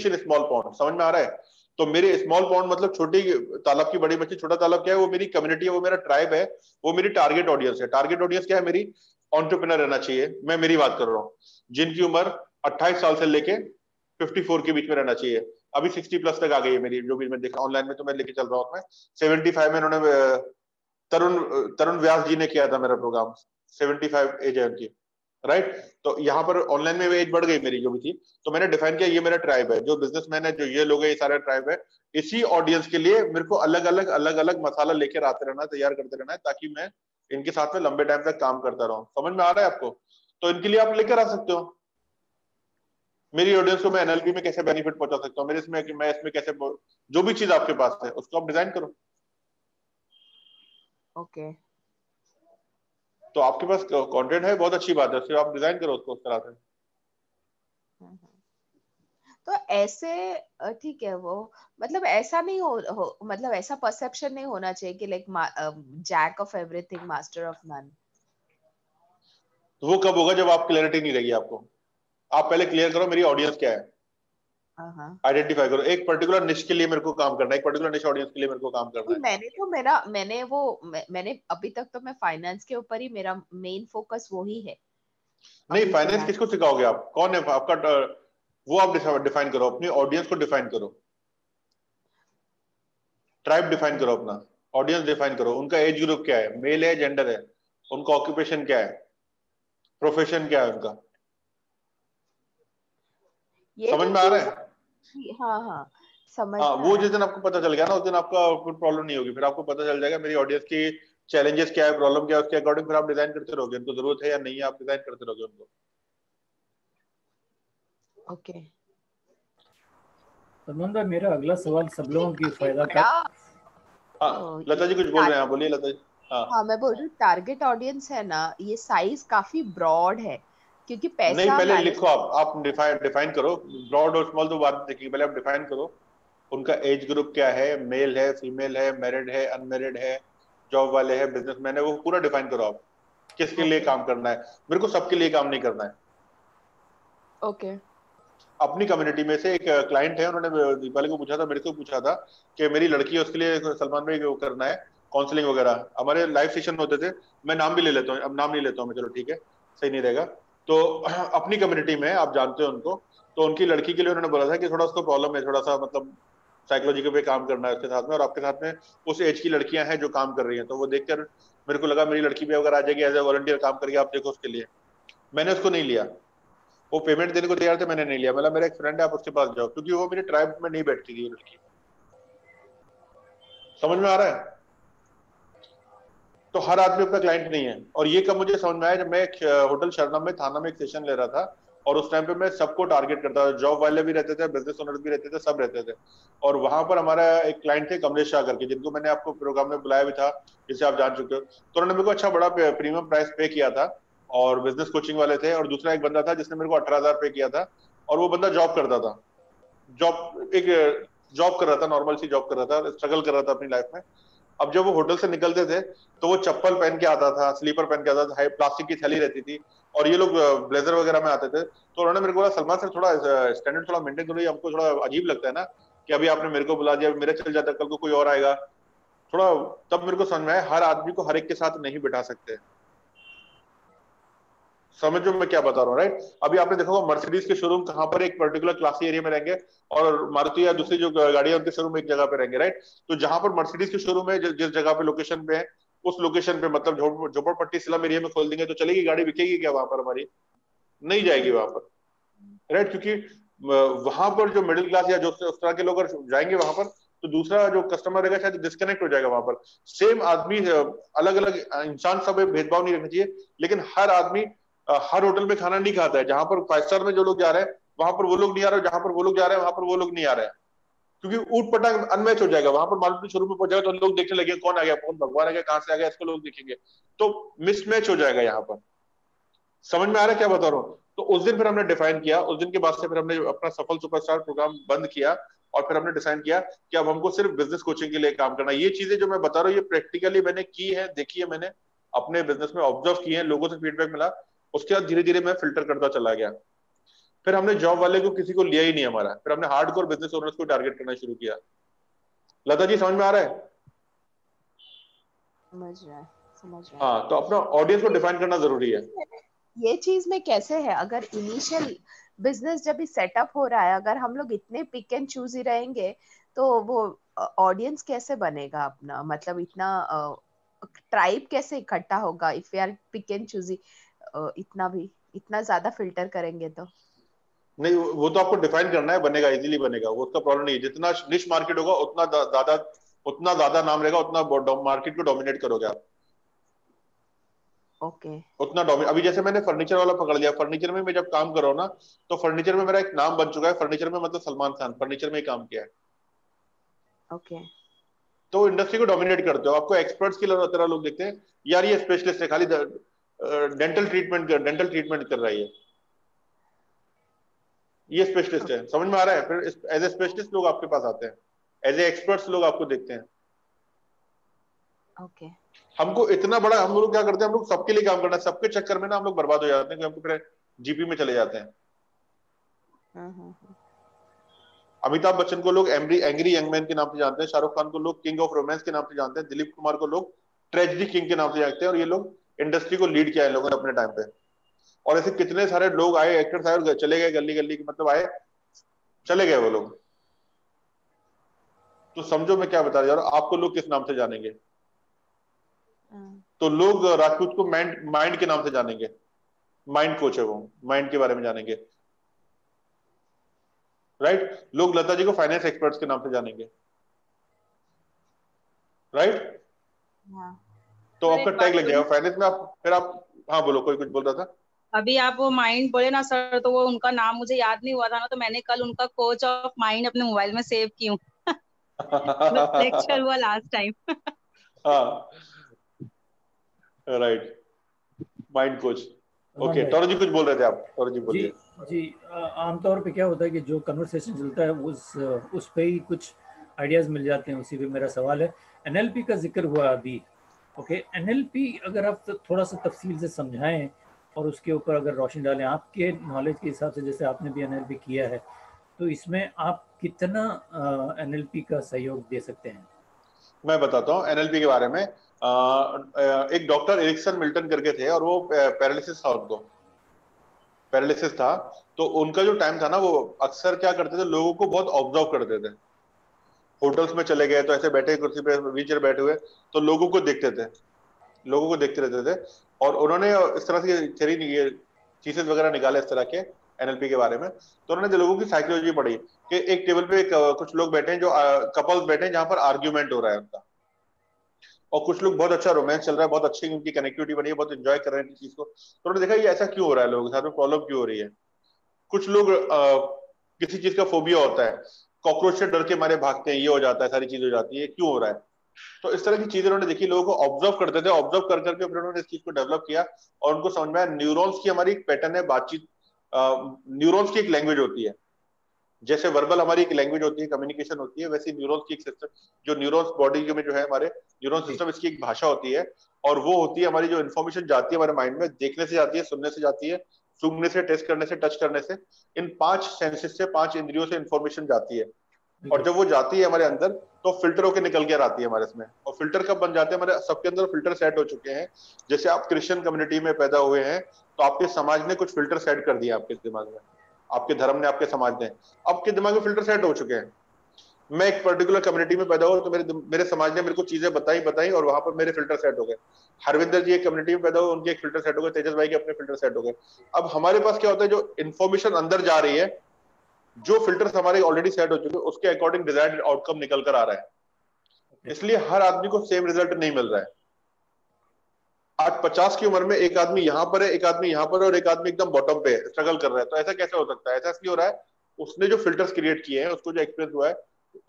in small pond, समझ में आ रहा है? तो मेरे स्मॉल पॉन्ड मतलब छोटी तालाब की बड़ी मछली। छोटा तालाब क्या है? वो मेरी कम्युनिटी है, वो मेरा ट्राइब है, वो मेरी टारगेट ऑडियंस है। टारगेट ऑडियंस क्या है मेरी? एंटरप्रेन्योर रहना चाहिए, मैं मेरी बात कर रहा हूँ, जिनकी उम्र 28 साल से लेके 54 के बीच में रहना चाहिए। अभी 60 प्लस तक आ गई है मेरी, जो भी मैं देखा ऑनलाइन में तो मैं लेके चल रहा हूँ। 75 में उन्होंने तरुण व्यास जी ने किया था मेरा प्रोग्राम, 75 एज है उनकी, राइट। तो यहाँ पर ऑनलाइन में एज बढ़ गई मेरी जो भी थी, तो मैंने डिफाइन किया ये मेरा ट्राइब है, जो बिजनेसमैन है, जो ये लोग है, ये सारा ट्राइब है। इसी ऑडियंस के लिए मेरे को अलग अलग मसाला लेकर आते रहना, तैयार करते रहना है, ताकि मैं इनके साथ में लंबे टाइम तक काम करता रहूं। समझ में आ रहा है आपको? तो इनके लिए आप लेकर आ सकते हो। मेरी ऑडियंस को मैं NLP में कैसे बेनिफिट पहुंचा सकता हूँ, मैं इसमें कैसे, जो भी चीज आपके पास है उसको आप डिजाइन करो। ओके, तो आपके पास कंटेंट है, बहुत अच्छी बात है, सिर्फ आप डिजाइन करो उसको उस तरह से। तो ऐसे ठीक है, वो मतलब ऐसा नहीं मतलब ऐसा परसेप्शन नहीं होना चाहिए कि like jack of everything master of none. तो वो कब होगा? जब आप क्लैरिटी नहीं रहेगी आपको। आप पहले क्लियर करो मेरी ऑडियंस क्या है, आइडेंटिफाई करो। एक पर्टिकुलर निश के लिए मेरे को काम करना है, एक पर्टिकुलर निश ऑडियंस के लिए मेरे को काम करना है। मैंने अभी तक तो मैं फाइनेंस के ऊपर ही, मेरा मेन फोकस वो ही है। नहीं, फाइनेंस किसको सिखाओगे आप? कौन है आपका वो आप डिफाइन करो, अपनी ऑडियंस को डिफाइन करो, ट्राइब डिफाइन करो, अपना ऑडियंस डिफाइन करो, उनका एज ग्रुप क्या है, मेल है, जेंडर है, उनका ऑक्यूपेशन क्या है, प्रोफेशन क्या है उनका। ये समझ तो में आ रहा चीज, है? हाँ हाँ समझ हाँ, में वो आ जिस रहा दिन आपको पता चल गया ना, उस दिन आपका कोई प्रॉब्लम नहीं होगी, फिर आपको पता चल जाएगा मेरी ऑडियंस की चैलेंजेस क्या है, प्रॉब्लम क्या है, उसके अकॉर्डिंग फिर आप डिजाइन करते रहोगे, उनको जरूरत है या नहीं है, आप डिजाइन करते रहोगे उनको। ओके। सलमान भाई, मेरा अगला सवाल सब लोगों की फायदा बड़ा हाँ, लता जी कुछ बोल रहे हैं, बोलिए लता जी। हाँ, हाँ मैं बोल रही हूँ टारगेट ऑडियंस है ना, ये साइज काफी ब्रॉड है क्योंकि नहीं, पैसा पहले मैनेज। लिखो, आप डिफाइन करो, ब्रॉड और स्मॉल तो बाद में देखेंगे, पहले आप डिफाइन करो उनका एज ग्रुप क्या है, मेल है, फीमेल है, मैरिड है, अनमैरिड है, जॉब वाले हैं, बिजनेसमैन है, वो पूरा डिफाइन करो आप, किसके लिए ओके काम करना है। मेरे को सबके लिए काम नहीं करना है। ओके अपनी कम्युनिटी में से एक क्लाइंट है, उन्होंने दीपाली को पूछा था, मेरे को पूछा था कि मेरी लड़की है, उसके लिए सलमान भाई वो करना है, काउंसलिंग वगैरह। हमारे लाइव सेशन होते थे, मैं नाम भी ले लेता हूँ, अब नाम नहीं लेता हूँ मैं, चलो ठीक है, सही नहीं रहेगा। तो अपनी कम्युनिटी में आप जानते हो उनको, तो उनकी लड़की के लिए उन्होंने बोला था कि थोड़ा उसको प्रॉब्लम है, थोड़ा सा मतलब साइकोलॉजी पे काम करना है उसके साथ में, और आपके साथ में उस एज की लड़कियां हैं जो काम कर रही हैं, तो वो देखकर मेरे को लगा मेरी लड़की भी अगर आ जाएगी एज ए वॉलंटियर काम करके, आप देखो उसके लिए। मैंने उसको नहीं लिया, वो पेमेंट देने को तैयार थे, मैंने नहीं लिया, मतलब मेरा एक फ्रेंड है, आप उसके पास जाओ, क्योंकि वो मेरे ट्राइब में नहीं बैठती थी वो लड़की। समझ में आ रहा है? तो हर आदमी अपना क्लाइंट नहीं है, और ये कब मुझे समझ में आया, जब मैं होटल शरणम में थाना में एक सेशन ले रहा था, और उस टाइम पे मैं सबको टारगेट करता था, जॉब वाले भी रहते थे, बिजनेस ओनर भी रहते थे, सब रहते थे। और वहां पर हमारा एक क्लाइंट थे कमलेश शाह करके, जिनको मैंने आपको प्रोग्राम में बुलाया भी था, जिसे आप जान चुके हो। तो उन्होंने मेरे को अच्छा बड़ा प्रीमियम प्राइस पे किया था, और बिजनेस कोचिंग वाले थे। और दूसरा एक बंदा था जिसने मेरे को 18,000 पे किया था, और वो बंदा जॉब करता था, जॉब कर रहा था, नॉर्मल सी जॉब कर रहा था, स्ट्रगल कर रहा था अपनी लाइफ में। अब जब वो होटल से निकलते थे तो वो चप्पल पहन के आता था, स्लीपर पहन के आता था, प्लास्टिक की थैली रहती थी, और ये लोग ब्लेजर वगैरह में आते थे। तो उन्होंने मेरे को बोला, सलमान सर थोड़ा स्टैंडर्ड थोड़ा मेंटेन करो, हमको थोड़ा अजीब लगता है ना कि अभी आपने मेरे को बुला दिया, मेरे चल जाता, कल को कोई और आएगा थोड़ा। तब मेरे को समझ में आया, हर आदमी को हर एक के साथ नहीं बिठा सकते। समझो मैं क्या बता रहा हूँ, राइट? अभी आपने देखा होगा मर्सिडीज के शोरूम कहाँ पर, एक पर्टिकुलर क्लासी एरिया में रहेंगे, और मारुति या दूसरी जो गाड़ियां उनके शोरूम एक जगह पे रहेंगे, राइट? तो जहां पर मर्सिडीज के शोरूम है, जिस जगह पे लोकेशन पे है, उस लोकेशन पे मतलब झोपड़पट्टी स्लम एरिया में खोल देंगे तो चलेगी गाड़ी, बिकेगी क्या वहां पर हमारी? नहीं जाएगी वहां पर, राइट? क्योंकि वहां पर जो मिडिल क्लास या जो उस तरह के लोग अगर जाएंगे वहां पर, तो दूसरा जो कस्टमर रहेगा शायद डिस्कनेक्ट हो जाएगा वहां पर। सेम आदमी, अलग अलग इंसान, सब भेदभाव नहीं रखना चाहिए, लेकिन हर आदमी हर होटल में खाना नहीं खाता है। जहां पर 5 स्टार में जो लोग जा रहे हैं वहां पर वो लोग नहीं आ रहे, जहां पर वो लोग जा रहे हैं वहां पर वो लोग नहीं आ रहे हैं, क्योंकि ऊट पटांग अनमैच हो जाएगा। वहां पर मारुति शोरूम में पहुंच जाएगा तो लोग देखने लगे, कौन आ गया, कौन भगवान आ गया, कहां से आ गया, इसको लोग देखेंगे, तो मिसमैच हो जाएगा यहाँ पर। समझ में आ रहा है क्या बता रहा हूँ? तो उस दिन फिर हमने डिफाइन किया, उस दिन के बाद से फिर हमने अपना सफल सुपरस्टार प्रोग्राम बंद किया, और फिर हमने डिसाइड किया कि अब हमको सिर्फ बिजनेस कोचिंग के लिए काम करना है। ये चीजें जो मैं बता रहा हूँ ये प्रैक्टिकली मैंने की है, देखी है, मैंने अपने बिजनेस में ऑब्जर्व की है, लोगों से फीडबैक मिला, उसके बाद धीरे धीरे मैं फिल्टर करता चला गया। फिर हमने जॉब वाले को किसी को लिया ही नहीं हमारा, फिर हमने हार्डकोर बिजनेस ओनर्स को टारगेट करना शुरू किया। लता जी समझ में आ रहा है? समझ रहा है, समझ रहा है। हाँ, तो अपना ऑडियंस को डिफाइन करना जरूरी है। ये चीज में कैसे है, अगर इनिशियल बिजनेस जब भी सेटअप हो रहा है, अगर हम लोग इतने पिक एंड चूज ही रहेंगे तो वो ऑडियंस कैसे बनेगा अपना, मतलब इतना ट्राइब कैसे इकट्ठा होगा if you are pick and choosy, इतना ज्यादा फिल्टर करेंगे तो। नहीं, वो तो आपको डिफाइन करना है, बनेगा, इजीली बनेगा, वो उसका प्रॉब्लम नहीं है। जितना निश मार्केट होगा उतना ज्यादा नाम रहेगा, उतना मार्केट को डोमिनेट करोगे आप, ओके उतना डोमिनेट। अभी जैसे मैंने फर्नीचर वाला पकड़ लिया, फर्नीचर में मैं जब काम कर रहा हूँ ना, तो फर्नीचर में मेरा एक नाम बन चुका है, फर्नीचर में मतलब सलमान खान, फर्नीचर में ही काम किया है, ओके तो इंडस्ट्री को डोमिनेट करते हो। आपको एक्सपर्ट्स की तरह लोग देखते हैं, यार ये स्पेशलिस्ट है, खाली डेंटल ट्रीटमेंट कर रहा है, ये स्पेशलिस्ट है। समझ में आ रहा है? फिर एज ए स्पेशलिस्ट लोग आपके पास आते हैं, एज ए एक्सपर्ट्स लोग आपको देखते हैं। ओके हमको इतना बड़ा, हम लोग क्या करते हैं, हम लोग सबके लिए काम करना है, सबके चक्कर में ना हम लोग बर्बाद हो जाते हैं, कि हमको फिर जीपी में चले जाते हैं। अमिताभ बच्चन को लोग एंग्री यंग मैन के नाम से जानते हैं, शाहरुख खान को लोग किंग ऑफ रोमांस के नाम से जानते हैं, दिलीप कुमार को लोग ट्रेजेडी किंग के नाम से जानते हैं, और ये लोग इंडस्ट्री को लीड किया है लोगों ने अपने टाइम पे। और ऐसे कितने सारे लोग आए, एक्टर्स आए और चले गए, गली गली के मतलब आए, चले गए वो लोग। तो समझो मैं क्या बता रहा हूँ, आपको लोग किस नाम से जानेंगे? तो लोग राजपूत को माइंड के नाम से जानेंगे, माइंड कोच है वो, माइंड के बारे में जानेंगे, राइट। लोग लता जी को फाइनेंस एक्सपर्ट्स के नाम से जानेंगे, राइट। तो सर, आपका एक टैग बात लग जाएगा बोलूं? फाइनेंस में, आप फिर आप, हाँ बोलो, कोई कुछ बोल रहा था। अभी आप वो माइंड बोले ना सर, तो वो उनका नाम मुझे याद नहीं हुआ था ना, तो मैंने कल उनका कोच ऑफ माइंड अपने मोबाइल में सेव की हूँ। लेक्चर हुआ लास्ट टाइम। हाँ, राइट, माइंड कोच। तमाम ओके, भाई। टोरो जी कुछ बोल रहे थे आप, टोरो जी जी बोलिए। जी, आमतौर पे क्या होता है कि जो कन्वर्सेशन चलता है उस पे ही कुछ आइडियाज़ मिल जाते हैं। उसी पे मेरा सवाल है, एनएलपी का जिक्र हुआ अभी। ओके, एनएलपी अगर आप थोड़ा सा तफसील से समझाएं और उसके ऊपर अगर रोशनी डालें आपके नॉलेज के हिसाब से, जैसे आपने भी एनएलपी किया है, तो इसमें आप कितना एनएलपी का सहयोग दे सकते हैं? मैं बताता हूँ एनएलपी के बारे में। एक डॉक्टर एरिक्सन मिल्टन करके थे, और वो पैरालिसिस था, उनको पैरालिसिस था। तो उनका जो टाइम था ना, वो अक्सर क्या करते थे, लोगों को बहुत ऑब्जर्व करते थे। होटल्स में चले गए तो ऐसे बैठे कुर्सी पे व्हील चेयर बैठे हुए, तो लोगों को देखते थे, लोगों को देखते रहते थे। और उन्होंने इस तरह से थ्योरी, चीजेस वगैरह निकाले इस तरह के एनएलपी के बारे में। तो उन्होंने लोगों की साइकोलॉजी पढ़ी कि एक टेबल पे कुछ लोग बैठे हैं, जो कपल्स बैठे हैं, जहां पर आर्ग्यूमेंट हो रहा है उनका, और कुछ लोग बहुत अच्छा रोमांस चल रहा है, बहुत अच्छी उनकी कनेक्टिविटी बनी है, बहुत एंजॉय कर रहे हैं चीज को। तो उन्होंने देखा ये ऐसा क्यों हो रहा है, लोगों के साथ में प्रॉब्लम क्यों हो रही है। कुछ लोग किसी चीज का फोबिया होता है, कॉकरोच से डर के मारे भागते हैं, ये हो जाता है, सारी चीज हो जाती है, क्यों हो रहा है। तो इस तरह की चीजें उन्होंने देखी, लोगों को ऑब्जर्व करते थे, ऑब्जर्व कर करके फिर उन्होंने इस चीज को डेवलप किया। और उनको समझ में आया न्यूरॉन्स की हमारी एक पैटर्न है बातचीत, न्यूरॉन्स की एक लैंग्वेज होती है। जैसे वर्बल हमारी एक लैंग्वेज होती है, कम्युनिकेशन होती है, वैसे न्यूरॉन्स की एक सिस्टम, जो न्यूरॉन्स बॉडी में जो है हमारे न्यूरॉन सिस्टम, इसकी एक भाषा होती है। और वो होती है हमारी जो इन्फॉर्मेशन जाती है हमारे माइंड में, देखने से जाती है, सुनने से जाती है, सूंघने से, टेस्ट करने से, टच करने से, इन 5 सेंसेस से, 5 इंद्रियों से इन्फॉर्मेशन जाती है। और जब वो जाती है हमारे अंदर, तो फिल्टर होकर निकल के आती है हमारे इसमें। और फिल्टर कब बन जाते हैं, हमारे सबके अंदर फिल्टर सेट हो चुके हैं। जैसे आप क्रिश्चियन कम्युनिटी में पैदा हुए हैं, तो आपके समाज ने कुछ फिल्टर सेट कर दिया आपके दिमाग में, आपके धर्म ने, आपके समाज ने, आपके दिमाग में फिल्टर सेट हो चुके हैं। मैं एक पर्टिकुलर कम्युनिटी में पैदा हुआ, तो मेरे समाज ने मेरे को चीजें बताई और वहां पर मेरे फिल्टर सेट हो गए। हरविंदर जी एक कम्युनिटी में पैदा हुए, उनके एक फिल्टर सेट हो गए, तेजस भाई के अपने फिल्टर सेट हो गए। अब हमारे पास क्या होता है, जो इन्फॉर्मेशन अंदर जा रही है, जो फिल्टर्स हमारे ऑलरेडी सेट हो चुके हैं, उसके अकॉर्डिंग डिजायर्ड आउटकम निकल कर आ रहा है। इसलिए हर आदमी को सेम रिजल्ट नहीं मिल रहा है। आज 50 की उम्र में एक आदमी यहाँ पर है, एक आदमी यहाँ पर है, और एक आदमी एकदम बॉटम पे स्ट्रगल कर रहा है। तो ऐसा कैसे हो सकता है? ऐसा इसलिए हो रहा है, उसने जो फिल्टर्स क्रिएट किए हैं, उसको जो एक्सपीरियंस हुआ है,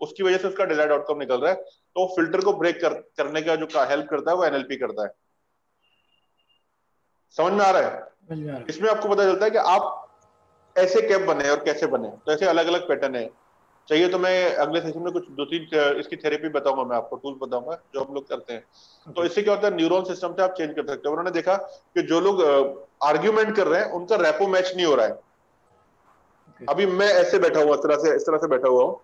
उसकी वजह से उसका डिजायर्ड आउटकम निकल रहा है। तो फिल्टर को ब्रेक करने का जो हेल्प करता है, वो एनएलपी करता है। समझ में आ रहा है? इसमें आपको पता चलता है कि आप ऐसे कैब बने और कैसे बने। तो ऐसे अलग अलग पैटर्न है। चाहिए तो मैं अगले सेशन में कुछ 2-3 इसकी थेरेपी बताऊंगा, मैं आपको टूल बताऊंगा जो हम लोग करते हैं। तो इससे क्या होता है, न्यूरॉन सिस्टम से आप चेंज कर सकते हो। उन्होंने देखा कि जो लोग आर्ग्यूमेंट कर रहे हैं, उनका रेपो मैच नहीं हो रहा है। अभी मैं ऐसे बैठा हुआ, इस तरह से बैठा हुआ हूँ,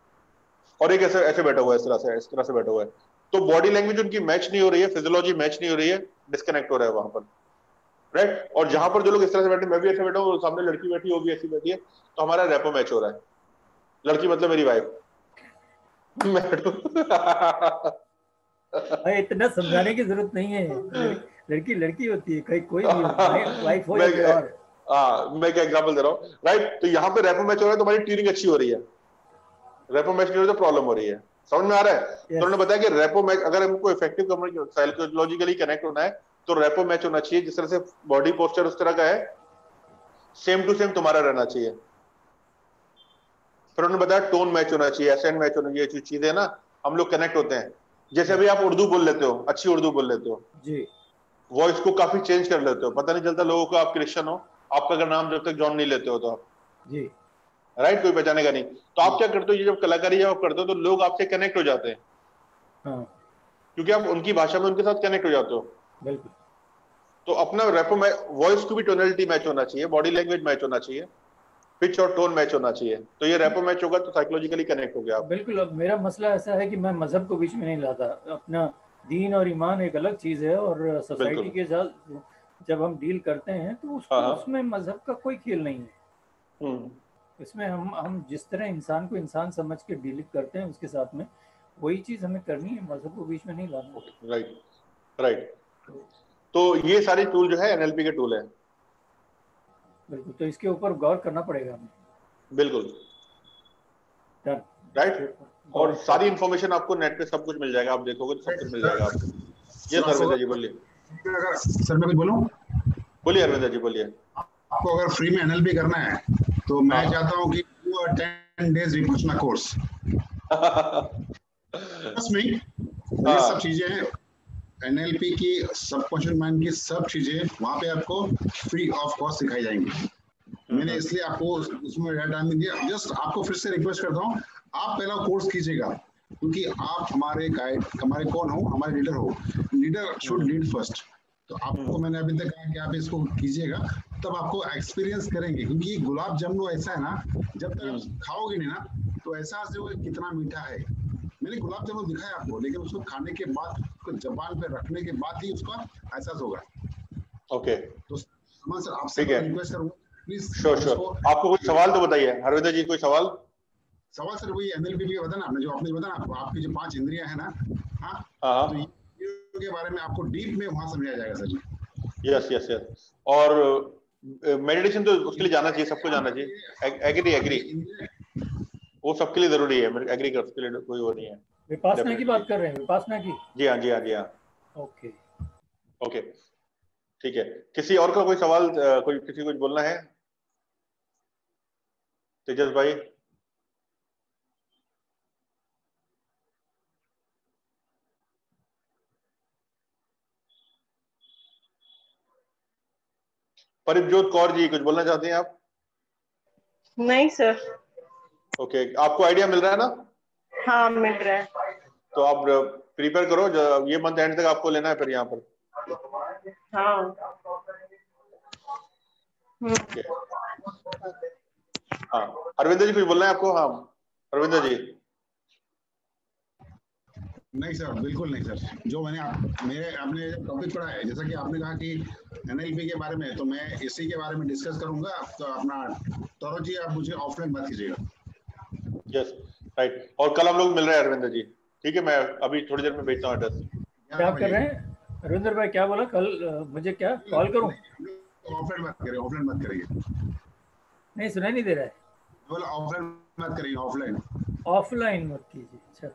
और एक ऐसे बैठा हुआ है, इस तरह से बैठा हुआ है। तो बॉडी लैंग्वेज उनकी मैच नहीं हो रही है, फिजियोलॉजी मैच नहीं हो रही है, डिस्कनेक्ट हो रहा है वहां पर, राइट। और जहां पर जो लोग इस तरह से बैठे, मैं भी ऐसे बैठा हूँ, सामने लड़की बैठी, वो भी ऐसी बैठी है, तो हमारा रेपो मैच हो रहा है। लड़की मतलब मेरी वाइफ। इतना समझाने की जरूरत नहीं है, लड़की लड़की होती है, कहीं कोई भी हो, वाइफ हो या कोई और। मैं क्या एग्जांपल दे रहा हूँ, राइट। तो यहाँ पे रेपो मैच हो रहा है, तो हमारी ट्यूनिंग अच्छी हो रही है। रेपो मैच नहीं हो रही तो प्रॉब्लम हो रही है। समझ में आ रहा है? तो उन्होंने बताया कि रेपो मैच, अगर हमको इफेक्टिव साइकोलॉजिकली कनेक्ट होना है, तो रेपो मैच होना चाहिए। जिस तरह से बॉडी पोस्चर उस तरह का है, सेम टू सेम तुम्हारा रहना चाहिए। फिर उन्होंने बताया टोन मैच होना चाहिए, एसेंट मैच होना चाहिए। जो चीजें ना, हम लोग कनेक्ट होते हैं। जैसे अभी आप उर्दू बोल लेते हो, अच्छी उर्दू बोल लेते हो जी, वॉइस को काफी चेंज कर लेते हो, पता नहीं चलता लोगों को आप क्रिश्चियन हो। आपका अगर नाम जब तक जॉन नहीं लेते हो तो आप, जी, राइट, कोई पहचानेगा नहीं। तो आप क्या करते हो, ये जब कलाकारी जब आप करते हो, तो लोग आपसे कनेक्ट हो जाते हैं। हाँ, क्योंकि आप उनकी भाषा में उनके साथ कनेक्ट हो जाते हो। बिल्कुल। तो अपना रेपो में वॉइस को भी टोनलिटी मैच होना चाहिए, बॉडी लैंग्वेज मैच होना चाहिए, पिच और टोन मैच होना चाहिए। तो ये रेपो मैच होगा तो साइकोलॉजिकली कनेक्ट हो गया आप। बिल्कुल। अब मेरा मसला ऐसा है कि मैं मजहब को बीच में नहीं लाता। अपना दीन और ईमान एक अलग चीज़ है, और सोसाइटी के साथ जब हम डील करते हैं तो उसको उसमें मजहब का कोई खेल नहीं है। इसमें हम जिस तरह इंसान को इंसान समझ के डील करते हैं उसके साथ में, वही चीज हमें करनी है, मजहब को बीच में नहीं लाना। Right right. तो ये सारी टूल जो है एनएलपी के टूल है। बिल्कुल, तो इसके ऊपर गौर करना पड़ेगा हमें। बिल्कुल राइट। और सारी इंफॉर्मेशन आपको नेट पे सब कुछ मिल जाएगा, आप देखोगे तो सब कुछ मिल जाएगा आपको। ये अरविंदर जी बोलिए। सर मैं कुछ बोलूं? बोलिए अरविंदर जी बोलिए। आपको अगर फ्री में एनएलपी करना है तो मैं चाहता हूं कि 10 days विपश्यना कोर्स में ये सब चीजें एनएलपी की, सबकॉन्शियस माइंड की सब चीजें वहां पे आपको फ्री ऑफ कॉस्ट सिखाई जाएंगी। मैंने इसलिए आपको उसमें टाइम दिया। जस्ट आपको फिर से रिक्वेस्ट करता हूँ, आप पहला कोर्स कीजिएगा, क्योंकि आप हमारे गाइड, हमारे कौन हो, हमारे लीडर हो। Leader should lead first. तो आपको मैंने अभी तक कहा कि आप इसको कीजिएगा, तब आपको एक्सपीरियंस करेंगे। क्योंकि गुलाब जामुन ऐसा है ना, जब तक आप खाओगे नहीं ना तो एहसास होगा कितना मीठा है। मैंने गुलाब जामुन दिखाया आपको, लेकिन उसको खाने के बाद, उसको जबान पे रखने के बाद ही उसका एहसास होगा। ओके तो सर आपसे रिक्वेस्ट करूंगा प्लीज। श्योर। आपको कोई सवाल तो बताइए हरविंदर जी, कोई सवाल? सवाल सर वही एनएलपी के बताना आपने, जो आपने बताना आपकी जो 5 इंद्रियां है ना, हाँ, तो के बारे में आपको डीप में वहां समझाया जाएगा सर जी। Yes yes yes. और मेडिटेशन तो उसके लिए जाना चाहिए, सबको जाना चाहिए। एग्री वो सबके लिए जरूरी है। एग्री कर, उसके लिए कोई वो नहीं है। विपासना की बात कर रहे हैं? विपासना की? जी हाँ जी हाँ जी हाँ। ओके ओके ठीक है। किसी और का कोई सवाल, कोई किसी कुछ बोलना है? तेजस भाई। परिपजोत कौर जी कुछ बोलना चाहते हैं आप? नहीं सर। ओके आपको आइडिया मिल रहा है ना? हाँ मिल रहा है। तो आप प्रिपेयर करो, ये मंथ एंड तक आपको लेना है फिर यहाँ पर। हाँ हाँ अरविंदर जी कुछ बोलना है आपको? हाँ अरविंदर जी। नहीं सर, बिल्कुल नहीं सर। जो मैंने आपने टॉपिक पढ़ा है, जैसा कि आपने कहा कि एनएलपी के बारे में, तो मैं इसी के बारे में डिस्कस करूंगा। तो अपना तौर जी आप मुझे ऑफलाइन बात कीजिएगा। Yes right. और कल हम लोग मिल रहे हैं अरविंदर जी, ठीक है? मैं अभी थोड़ी देर में भेजता हूँ एड्रेस। क्या कर रहे हैं अरविंदर भाई? क्या बोला कल? मुझे क्या कॉल करूं? ऑफलाइन बात करिए, ऑफलाइन बात करिए। नहीं सुनाई नहीं दे रहा है। बोला ऑफलाइन बात करिए, ऑफलाइन। ऑफलाइन मत कीजिए। अच्छा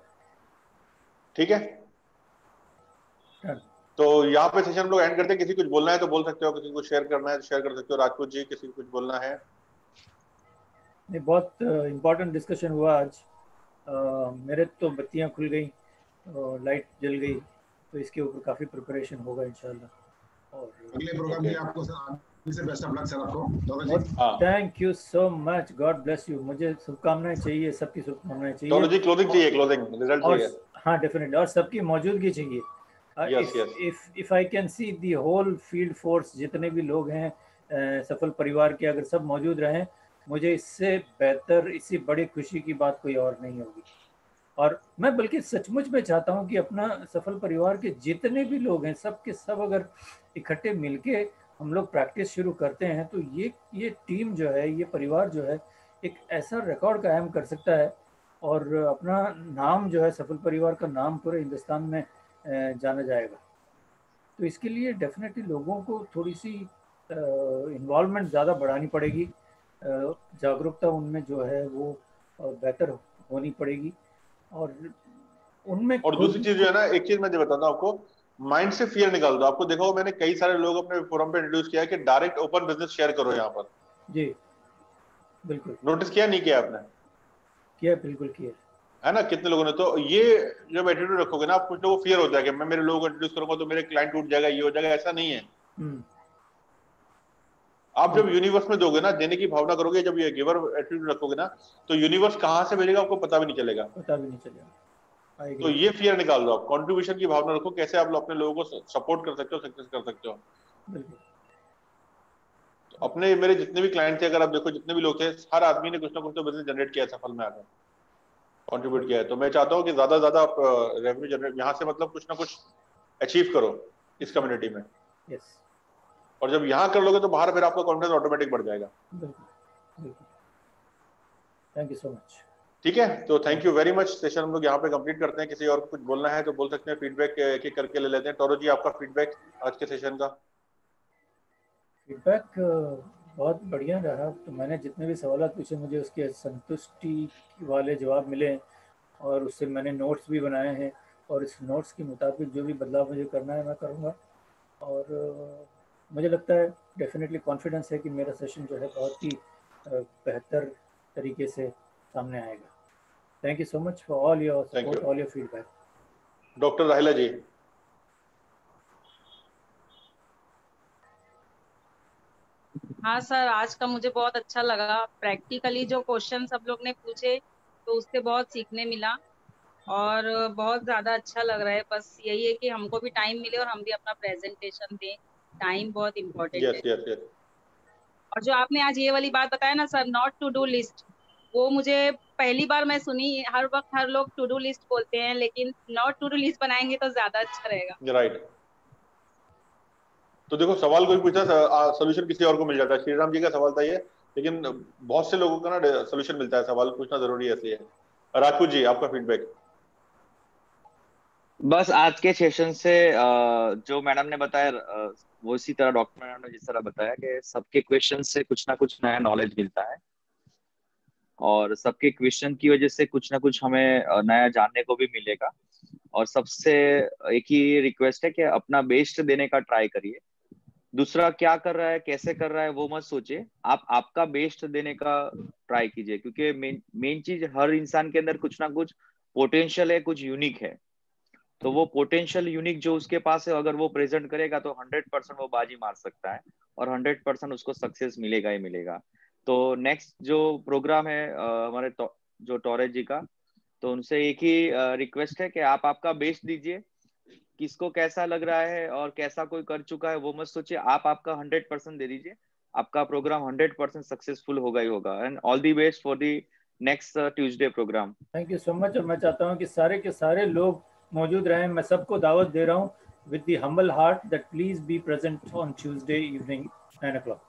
ठीक है। तो यहाँ पे सेशन हम लोग एंड करते हैं। किसी कुछ बोलना है तो बोल सकते हो, किसी को शेयर करना है तो शेयर कर सकते हो। राजपूत जी किसी को कुछ बोलना है? ये बहुत इम्पोर्टेंट डिस्कशन हुआ आज। मेरे तो बत्तियां खुल गई और लाइट जल गई, तो इसके ऊपर काफी प्रिपरेशन होगा इंशाल्लाह। और अगले प्रोग्राम के लिए आपको sir best of luck sir आपको। Thank you so much, god bless you. मुझे शुभकामनाएं चाहिए, सबकी शुभकामनाएं चाहिए। जी क्लोजिंग चाहिए, क्लोजिंग रिजल्ट चाहिए। हाँ डेफिनेटली, और सबकी मौजूदगी चाहिए। If I can see the whole field force, जितने भी लोग हैं सफल परिवार के, अगर सब मौजूद रहें, मुझे इससे बेहतर, इससे बड़ी खुशी की बात कोई और नहीं होगी। और मैं बल्कि सचमुच में चाहता हूं कि अपना सफल परिवार के जितने भी लोग हैं, सब के सब अगर इकट्ठे मिलके हम लोग प्रैक्टिस शुरू करते हैं, तो ये टीम जो है, ये परिवार जो है, एक ऐसा रिकॉर्ड कायम कर सकता है और अपना नाम जो है, सफल परिवार का नाम पूरे हिंदुस्तान में जाना जाएगा। तो इसके लिए डेफिनेटली लोगों को थोड़ी सी इन्वॉल्वमेंट ज़्यादा बढ़ानी पड़ेगी, जागरूकता उनमें जो है वो बेहतर होनी पड़ेगी। और उनमें और दूसरी चीज जो है ना, एक चीज मैं बताता हूँ आपको, माइंड से फियर निकाल दो। आपको देखो, मैंने कई सारे लोग अपने फोरम पे इंट्रोड्यूस किया कि डायरेक्ट ओपन बिजनेस शेयर करो यहाँ पर। जी बिल्कुल। नोटिस किया नहीं किया आपने? किया, बिल्कुल किया है ना, कितने लोगों ने। तो ये जब एटीट्यूड रखोगे ना, आप कुछ लोगों को फियर होता है कि मैं मेरे लोगों को इंट्रोड्यूस करूंगा तो मेरे क्लाइंट टूट जाएगा, ये हो जाएगा। ऐसा नहीं है। आप जब यूनिवर्स में दोगे ना, देने की भावना करोगे, जब ये गिवर एटीट्यूड रखोगे ना, तो यूनिवर्स कहाँ से भेजेगा आपको पता भी नहीं चलेगा। तो ये फियर निकाल दो आप, कंट्रीब्यूशन की भावना रखो। कैसे आप अपने लोगों को सपोर्ट कर सकते हो, सक्सेस कर सकते हो। तो अपने मेरे जितने भी क्लाइंट थे, अगर आप देखो जितने भी लोग थे, हर आदमी ने कुछ ना कुछ तो बिजनेस जनरेट किया है, सफल में आकर कंट्रीब्यूट किया है। तो मैं चाहता हूँ कि ज्यादा ज्यादा आप रेवेन्यू जनरेट यहाँ से, मतलब कुछ ना कुछ अचीव करो इस कम्युनिटी में। और जब यहाँ कर लोगे तो बाहर फिर आपका कॉन्फिडेंस ऑटोमेटिक बढ़ जाएगा। Thank you so much. ठीक है, तो thank you very much. Session हम लोग यहाँ पे कंप्लीट करते हैं। किसी और को कुछ बोलना है तो बोल सकते हैं, फीडबैक एक करके ले लेते हैं। टोरो जी, आपका फीडबैक आज के सेशन का? फीडबैक बहुत बढ़िया रहा। तो मैंने जितने भी सवाल पूछे मुझे उसके संतुष्टि वाले जवाब मिले और उससे मैंने नोट्स भी बनाए हैं और इस नोट्स के मुताबिक जो भी बदलाव मुझे करना है मैं करूँगा। और मुझे लगता है डेफिनेटली कॉन्फिडेंस है कि मेरा सेशन जो है बहुत ही बेहतर तरीके से सामने आएगा। Thank you so much for all your support, all your feedback. Doctor राहिला जी। हाँ सर, आज का मुझे बहुत अच्छा लगा। प्रैक्टिकली जो क्वेश्चन सब लोग ने पूछे तो उससे बहुत सीखने मिला और बहुत ज्यादा अच्छा लग रहा है। बस यही है कि हमको भी टाइम मिले और हम भी अपना प्रेजेंटेशन दें। टाइम बहुत इम्पोर्टेंट है। Yes yes. और जो आपने आज ये वाली बात बताया ना sir, not to do list, वो मुझे पहली बार मैं सुनी। हर वक्त हर लोग टू डू लिस्ट बोलते हैं, लेकिन नॉट टू डू लिस्ट बनाएंगे तो ज्यादा अच्छा रहेगा। राइट। तो देखो, सवाल कोई पूछता है, सोल्यूशन किसी और को मिल जाता है। श्री राम जी का सवाल था ये, लेकिन बहुत से लोगों का ना सोल्यूशन मिलता है। सवाल पूछना जरूरी है, इसलिए। राजपूत जी, आपका फीडबैक? बस आज के सेशन से जो मैडम ने बताया वो इसी तरह डॉक्टर मैडम ने जिस तरह बताया कि सबके क्वेश्चन से कुछ ना कुछ नया नॉलेज मिलता है और सबके क्वेश्चन की वजह से कुछ ना कुछ हमें नया जानने को भी मिलेगा। और सबसे एक ही रिक्वेस्ट है कि अपना बेस्ट देने का ट्राई करिए। दूसरा क्या कर रहा है, कैसे कर रहा है, वो मत सोचिए। आप आपका बेस्ट देने का ट्राई कीजिए, क्योंकि मेन चीज हर इंसान के अंदर कुछ ना कुछ पोटेंशियल है, कुछ यूनिक है। तो वो पोटेंशियल यूनिक जो उसके पास है, अगर वो प्रेजेंट करेगा तो 100% वो बाजी मार सकता है और 100% उसको सक्सेस मिलेगा ही मिलेगा। तो नेक्स्ट जो प्रोग्राम है हमारे जो टोरे जी का, तो उनसे एक ही रिक्वेस्ट है कि आप आपका बेस्ट दीजिए। किसको कैसा लग रहा है और कैसा कोई कर चुका है वो मत सोचिए, आप आपका 100% दे दीजिए। आपका प्रोग्राम 100% सक्सेसफुल होगा ही होगा। And all the best for the next Tuesday program. Thank you so much. और मैं चाहता हूँ कि सारे के सारे लोग मौजूद रहें। मैं सबको दावत दे रहा हूँ with the humble heart that please be present on Tuesday evening 9 o'clock।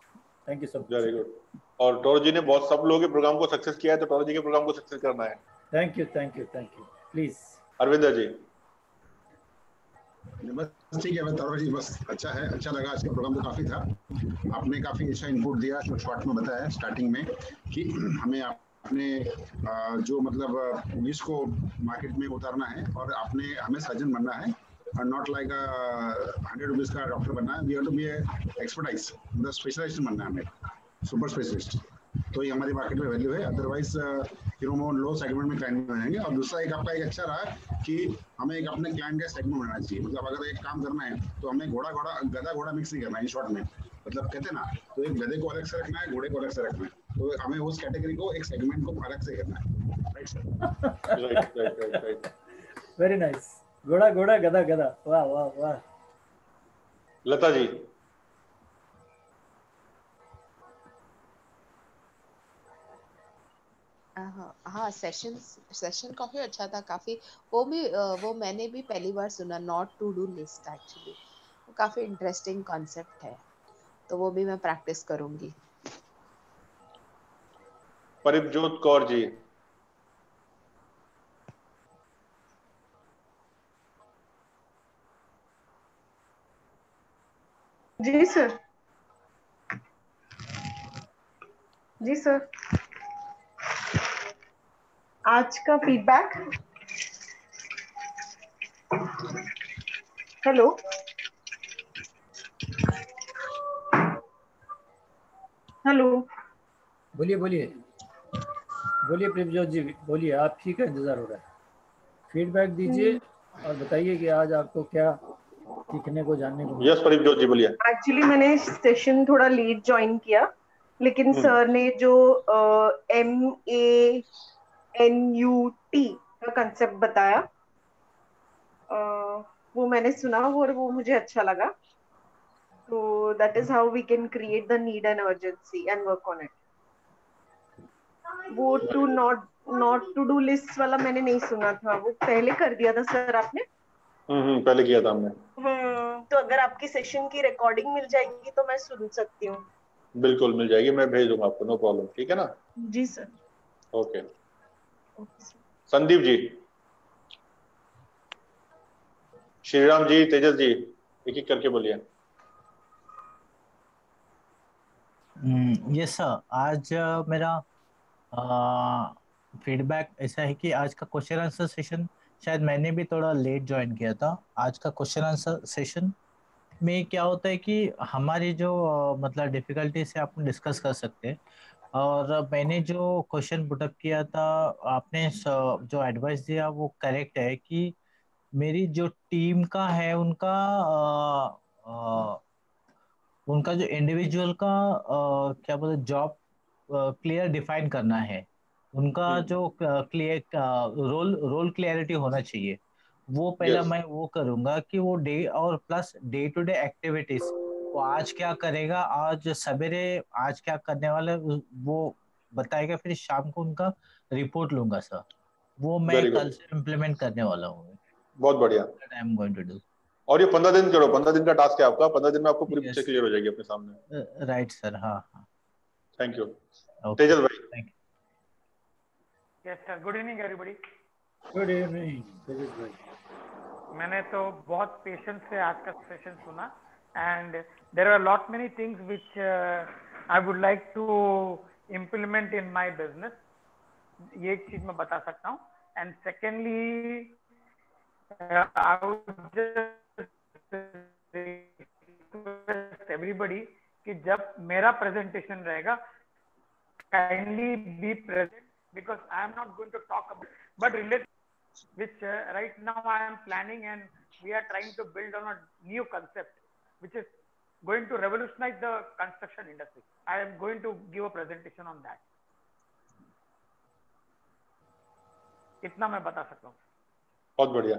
Thank you so much. Very good. और टोरो जी ने बहुत सब लोगों के प्रोग्राम को सक्सेस किया है, तो टोरो जी के प्रोग्राम को सक्सेस करना है। Thank you thank you thank you. Please Arvinder ji. बस ठीक है, मैं टोरो जी, बस अच्छा है, अच्छा लगा। आज का प्रोग्राम तो काफी था। आपने काफी अच्छा इनपुट दिया, शॉर्ट में बताया स्टार्टिंग में कि हमें अपने जो मतलब न्यूज को मार्केट में उतारना है और आपने हमें सर्जन बनना है और नॉट लाइक 100 रुपीज का डॉक्टर बनना है। We have to be expertise, मतलब स्पेशलाइजेशन बनना है हमें, सुपर स्पेशलिस्ट। तो ये हमारी मार्केट में वैल्यू है। अदरवाइज फिर हम लो सेगमेंट में क्लाइंट बनाएंगे। और दूसरा एक आपका एक अच्छा रहा कि हमें एक अपने क्लाइंट का सेगमेंट बनाना चाहिए। मतलब अगर एक काम करना है तो हमें गधा घोड़ा मिक्स नहीं करना है। इन शॉर्ट में मतलब कहते हैं ना, तो एक गधे को अलग से रखना है, घोड़े को अलग से रखना है। तो हमें उस कैटेगरी को, एक सेगमेंट को अलग से करना है। Right sir? Right. Very nice. घोड़ा घोड़ा गधा गधा, वाह वाह वाह। लता जी। हाँ, सेशन काफी अच्छा था। काफी वो मैंने भी पहली बार सुना, not to do list. Actually वो काफी इंटरेस्टिंग कॉन्सेप्ट है, तो वो भी मैं प्रैक्टिस करूंगी। परिपजोत कौर जी। जी सर। जी सर। आज का फीडबैक। हेलो। हेलो। बोलिए बोलिए बोलिए प्रभजोत जी, बोलिए। आप ही का इंतजार हो रहा है। फीडबैक दीजिए और बताइए कि आज आपको क्या सीखने को, जानने को मिला। यस प्रभजोत जी, बोलिए। एक्चुअली मैंने सेशन थोड़ा लेट ज्वाइन किया, लेकिन सर ने जो MANUT का कंसेप्ट बताया वो मैंने सुना और वो मुझे अच्छा लगा। तो that is how we can create the need and urgency and work on it. वो नॉट टू डू लिस्ट वाला मैंने नहीं सुना था, वो पहले कर दिया था सर आपने। पहले किया था हमने। तो अगर आपकी सेशन की रिकॉर्डिंग मिल जाएगी तो मैं सुन सकती हूँ। बिल्कुल मिल जाएगी, मैं भेज दूंगा आपको, नो प्रॉब्लम। ठीक है ना? जी सर। ओके संदीप जी, श्रीराम जी, तेजस जी, एक एक करके बोलिए। यस सर, आज मेरा फीडबैक ऐसा है कि आज का क्वेश्चन आंसर सेशन, शायद मैंने भी थोड़ा लेट ज्वाइन किया था। आज का क्वेश्चन आंसर सेशन में क्या होता है कि हमारी जो मतलब डिफिकल्टी से आप डिस्कस कर सकते हैं। और मैंने जो क्वेश्चन पुटअप किया था, आपने जो एडवाइस दिया वो करेक्ट है कि मेरी जो टीम का है उनका जो इंडिविजुअल का क्या बोलते जॉब क्लियर डिफाइन करना है। उनका जो क्लियर रोल क्लियरिटी होना चाहिए। वो पहला Yes. मैं वो करूंगा कि वो डे और plus day to day activities, वो आज क्या करेगा, आज सवेरे आज क्या करने वाला है, वो बताएगा। फिर शाम को उनका रिपोर्ट लूंगा सर। वो मैं Very कल good. से इम्प्लीमेंट करने वाला हूँ। बहुत बढ़िया। I am going to do. और ये 15 दिन करो, 15 दिन का टास्क है आपका, 15 दिन में आपको पूरी पिक्चर क्लियर हो जाएगी अपने सामने। राइट सर, हाँ हाँ। Thank you. ओके, तेजस भाई। Thank you. Yes sir, good evening everybody. Good evening Tejas भाई। मैंने तो बहुत पेशेंस से आज का सेशन सुना and there are lot many things which I would like to implement in my business. ये एक चीज मैं बता सकता हूँ। And secondly I would just request everybody कि जब मेरा प्रेजेंटेशन रहेगा, kindly be present because I am not going to talk about but related which right now I am planning and we are trying to build on a new concept which is going to revolutionize the construction industry. I am going to give a presentation on that. इतना मैं बता सकता हूँ। बहुत बढ़िया।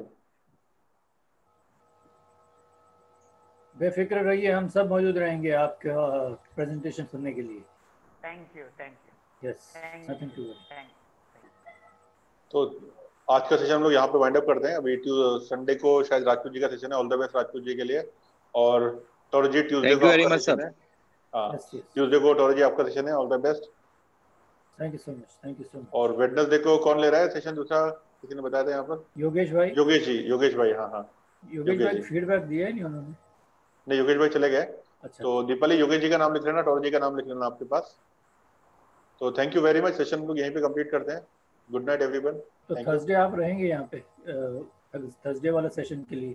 बेफिक्र रहिए, हम सब मौजूद रहेंगे आपका प्रेजेंटेशन सुनने के लिए। Thank you, thank you. Yes, nothing to worry. तो आज का सेशन हम लोग यहाँ पे वाइंड अप करते हैं। अभी संडे को शायद राजपूत जी का सेशन है। All the best Rajput ji के लिए। और टोरो जी ट्यूसडे को आपका सेशन है। हाँ, ट्यूसडे को टोरो जी आपका सेशन है। All the best. Thank you so much, thank you so much. और वेडनेसडे को कौन ले रहा है सेशन दूसरा, किसी ने बताया था यहाँ पर? योगेश भाई। योगेश जी, योगेश भाई, हाँ हाँ। योगेश भाई फीडबैक दिया है नहीं उन्होंने? नहीं, योगेश भाई चले गए। अच्छा। तो दीपाली योगेश जी का नाम लिख लेना, टोरो जी का नाम लिख लेना आपके पास। तो thank you very much. Session हम लोग यहीं पे कंप्लीट करते हैं। Good night everyone. तो थर्सडे आप रहेंगे यहाँ पे, थर्सडे वाला सेशन के लिए?